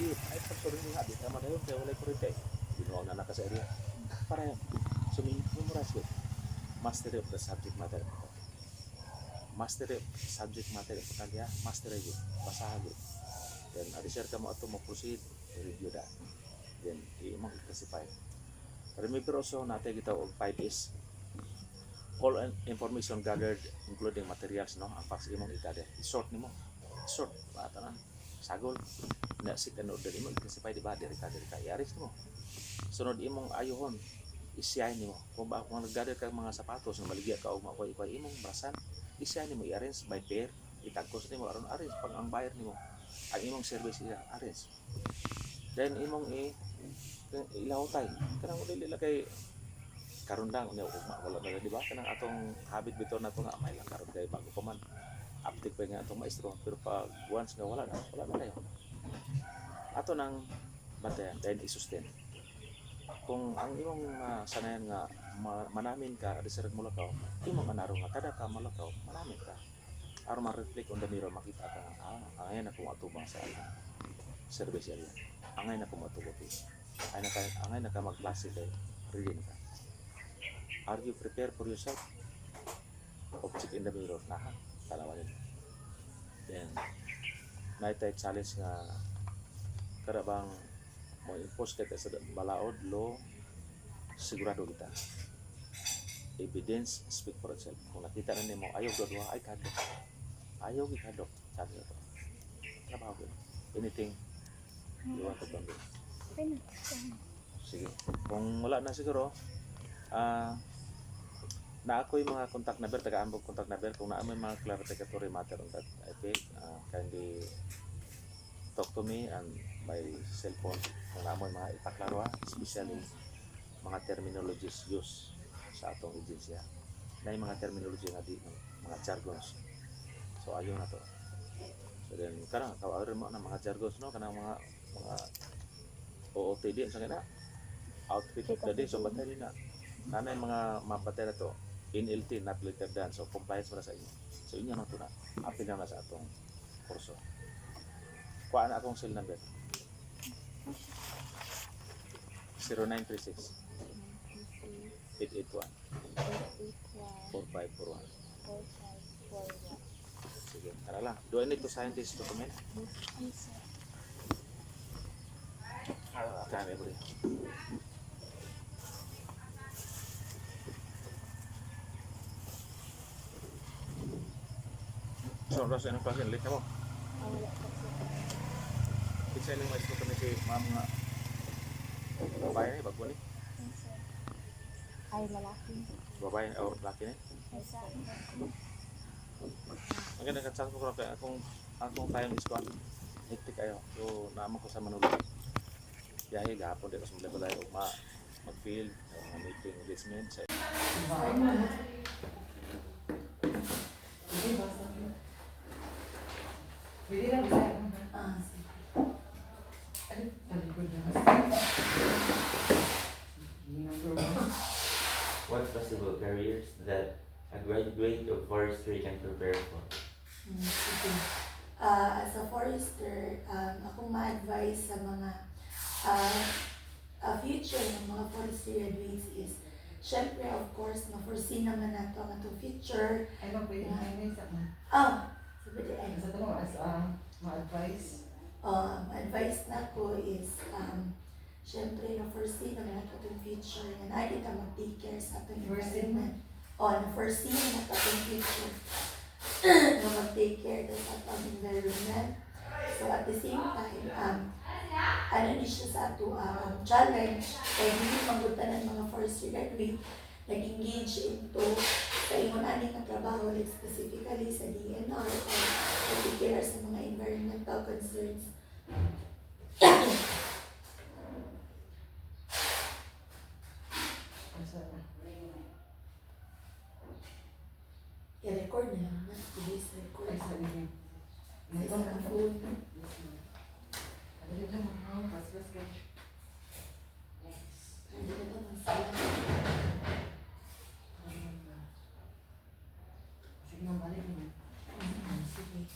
Ay pagsurin mo nga, di tama na yun, kaya walay kurente. Ginawa na naka sa area. Para yan, memorize it. Mastery of the subject matter. Mastery of subject matter. Importante ha, mastery yun. Basahan yun. Then, research ka mo ito, proceed, review that. Then, i-imong i-classify. Remember also, natin kita og 5 is all information gathered, including materials, no? Ang facts imong i-gather. I-sort nimo. Sort. Bata na. Sagol. Na-sit and order imong i-classify, diba? Diri ka. I-arrange mo. Sunod imong ayuhon. Isyahin nimo. Kung nag-gather ka mga sapatos na maligya ka o makuha imong brasan, isyahin nimo, i-arrange by pair, itagkos nimo aron arrange pag ang buyer nimo ang imong service i-arrange. Then imong ilawtay. Kanang dili la kay karon lang unya ugma wala na di ba kanang atong habit bitaw nato nga may lang karon kay bago pa man update pa nga atong maestro, pero pag once nga wala na kayo. Ato nang bantayan then i-sustain. Kung ang imong sanayan nga manamin ka reserve mo lakaw, imong anaro nga kada ka malakaw manamin ka aron ma-reflect on the mirror, makita ka angay na kung atubang sa service area, angay na kung matubuti, angay na ka magklase kay reading ka. Are you prepared for yourself? Object in the mirror na tanawan nito. Then night challenge nga kada bang mo impose kita sa balaod law, sigurado kita. Evidence speak for itself. Kung nakita na nimo ayaw dodwa ay kadok. Ayaw gikadok. Sabi ito. Trabaho ko. Anything you want to do. Sige. Kung wala na siguro, na ako yung mga contact number, taga-ambog contact number. Kung na may mga clarificatory matter on that, I think kindly talk to me and by cellphone kung naman mga ipaklaro, especially mga terminologies used sa atong agency. Na yung mga terminology nga di mga jargons. So ayaw na to. So then karang kawarin mo na mga jargons, no, kanang mga OOTD sa kana outfit of the day, so batay na kana yung mga mapatay na to NLT, not later than, so compliance para sa inyo. So inyo na to na apil na sa atong kurso. Kuha na akong cell number 0936 881 4541. Sige, tara lang. Do I need to sign this document? Kaya every So, sa anong klase? Late na mo? Wala pa sir. Kitsa yung maestro kami si ma'am nga babae ni, bago ni. Yes, sir. Ay, lalaki. Babae o laki ni. Yes, sir. Ang ganda katsas ko kaya akong time is kwan. Hektik kayo. So, naman ko sa Manila. Biyahe, gahapon dito sa Manila tayo mag-field, meeting, engagement. What possible careers that a graduate of forestry can prepare for? As a forester, akong ma-advise sa mga future ng mga forestry graduates is, syempre, of course, ma-foresee naman nato ang itong future. Ano pwede na sa mga? Sabi ay. Sa tanong as ma-advise? Advice na ko is, syempre, na-foresee naman nato itong future. And I did mag-take care sa itong environment. Na-foresee naman nato itong future. Na mag-take care sa itong environment. So at the same time, ano ni siya sa ato challenge, kaya hindi magutan ng mga forestry graduate nag-engage into sa ingon aning ng trabaho, like specifically sa DNR or particular sa mga environmental concerns. I-record na lang na, today's record. Ay, sa inyo. Sa isang phone. Ano dito mo? Pas-pas ka. Hindi na ito masaya. Sige nang balik mo. Sige.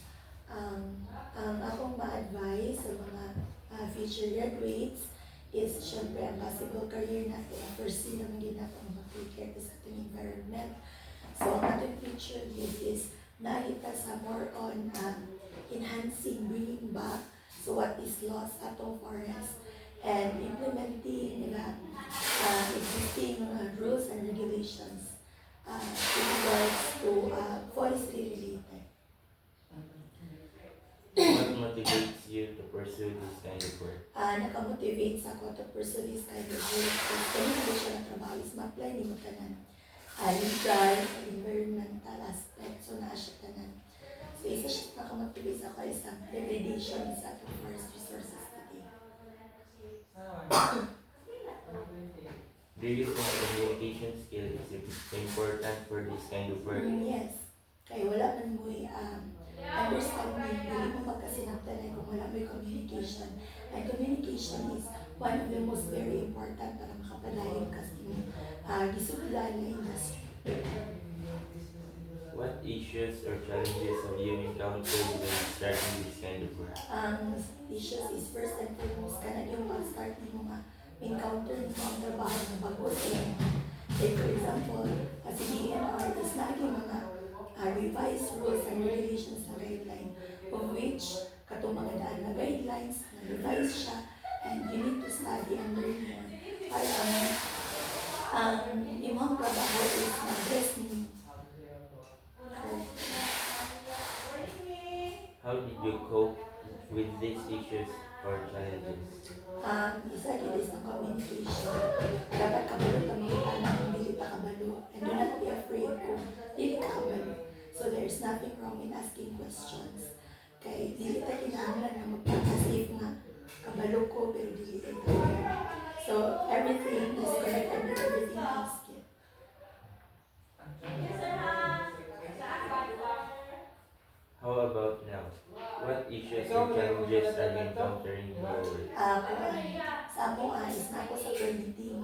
Ang akong ma-advise sa mga future graduates is syempre ang possible career natin ang pursue naman ginagawa mag-take care sa ating environment. So ang ating future is nakita sa more on enhancing, bringing back so what is lost atong forest and implementing nila existing rules and regulations in regards to forestry related. What motivates you to pursue this kind of work? Nakamotivate sa ako to pursue this kind of work. Kasi hindi siya na trabaho is ma-apply ni mo tanan. Legal, environmental aspect, so naa siya tanan. So isa siya nakamotivate sa ako isang degradation sa atong forest resources today. Do you think communication skill is important for this kind of work? Yes. Kaya wala man mo'y understanding, hindi mo magkasinagtanay kung wala mo'y communication. And communication is one of the most very important para makapadayon kasi gisudlan na industry. What issues or challenges have you encountered when starting this kind of work? Ang issues is first and foremost, kanang yung pag-start mo nga encounter mo ang trabaho na bago sa iyo. Like for example, kasi DNR is lagi mga revised rules and regulations na guideline of which katong mga daan na guidelines na revise siya and you need to study and learn more para ang imong trabaho is mag-dress ninyo. How did you cope with these issues or challenges? Isa din is ang communication. Dapat kabalo ka mga anak kung dili ka kabalo. And do not be afraid kung dili ka kabalo. So there's nothing wrong in asking questions. Kaya dili ta kinahanglan na magpapasave nga kabalo ko pero dili ka kabalo. So everything is connected with everything else. How about now? What issues or challenges are you encountering in your work? Sa amo is na ako sa permitting.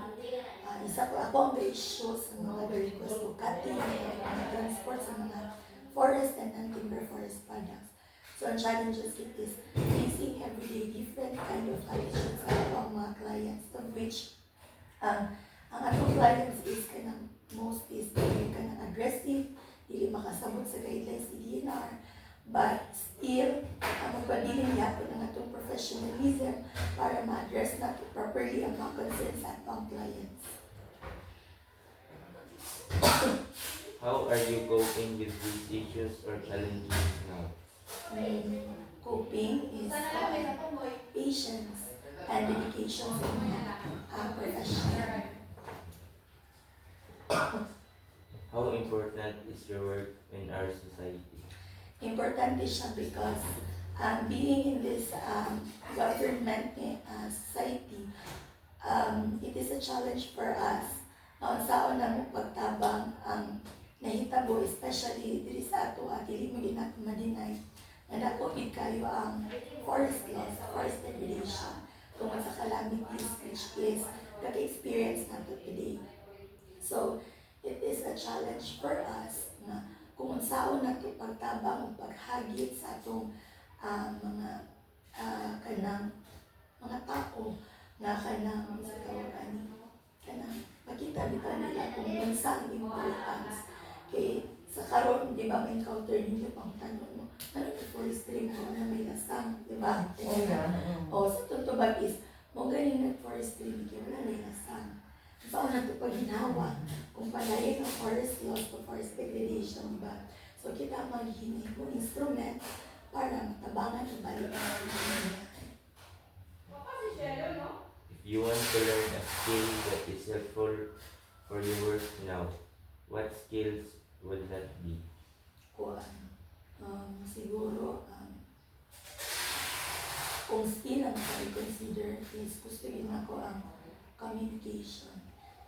Isa ko ako ang issue sa mga request to cutting and transport sa mga forest and non-timber forest products. So ang challenges it is facing everyday different kind of issues sa mga clients of which ang atong clients is kanang most is kanang aggressive, dili makasabot sa guidelines ni DNR. But still, magpabiling yapon ang atong professionalism para ma-address na properly ang mga concerns sa atong clients. How are you coping with these issues or challenges now? Coping is patience and dedication sa mga profession. How important is your work in our society? Importante siya because being in this government society, it is a challenge for us. Naunsaon na mo pagtabang ang nahitabo, especially diri sa ato, dili mo ginato madinay. Nadakopid kayo ang forest loss, forest degradation, tungkol sa calamities which is kaka-experience nato today. So, it is a challenge for us na kung unsaon nato pagtabang o paghagit sa atong mga kanang mga tao na kanang sa kawagan kanang makita dito nila kung unsa ang importance kay sa karon di ba may encounter ninyo pang tanong mo ano yung forestry mo na may lasang di ba o sa tutubag is mo ganin ng forestry hindi wala may lasang so na ito pag hinawa kung palayin ang forest loss o forest degradation di ba so kita maghinay mo instrument para matabangan ang balik ang If you want to learn a skill that is helpful for your work now, what skills would that be? Siguro kung skill ang consider is gusto rin ako ang communication.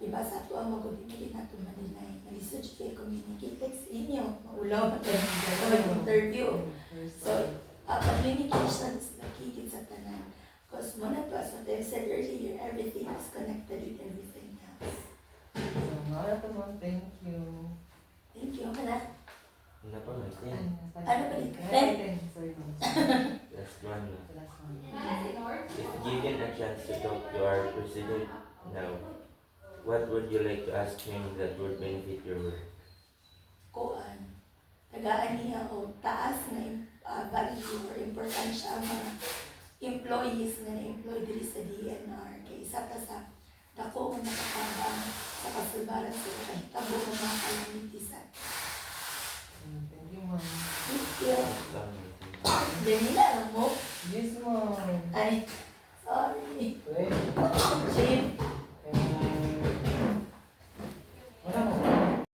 Diba sa ito ang magudimili na ito malinay. Nag-research kayo communicate sa inyo. Maulaw na interview. So, communication is the key sa tanan. Because one of us, what I said earlier, everything is connected with everything else. Thank you. Thank you. Mana? Ano pa, Martin? Ano ba dito? Last one na. If given a chance to talk to our president now, what would you like to ask him that would benefit your work? Kuan. Tagaan niya o taas na value or importansya ang mga employees na na-employ diri sa DNR kay isa ta sa dako nga nakatabang sa kasulbaran sa kahitabo ng mga calamities. Thank you, ma'am. Thank you. Tama. Dahil na mo. Yes, ma'am. Ay,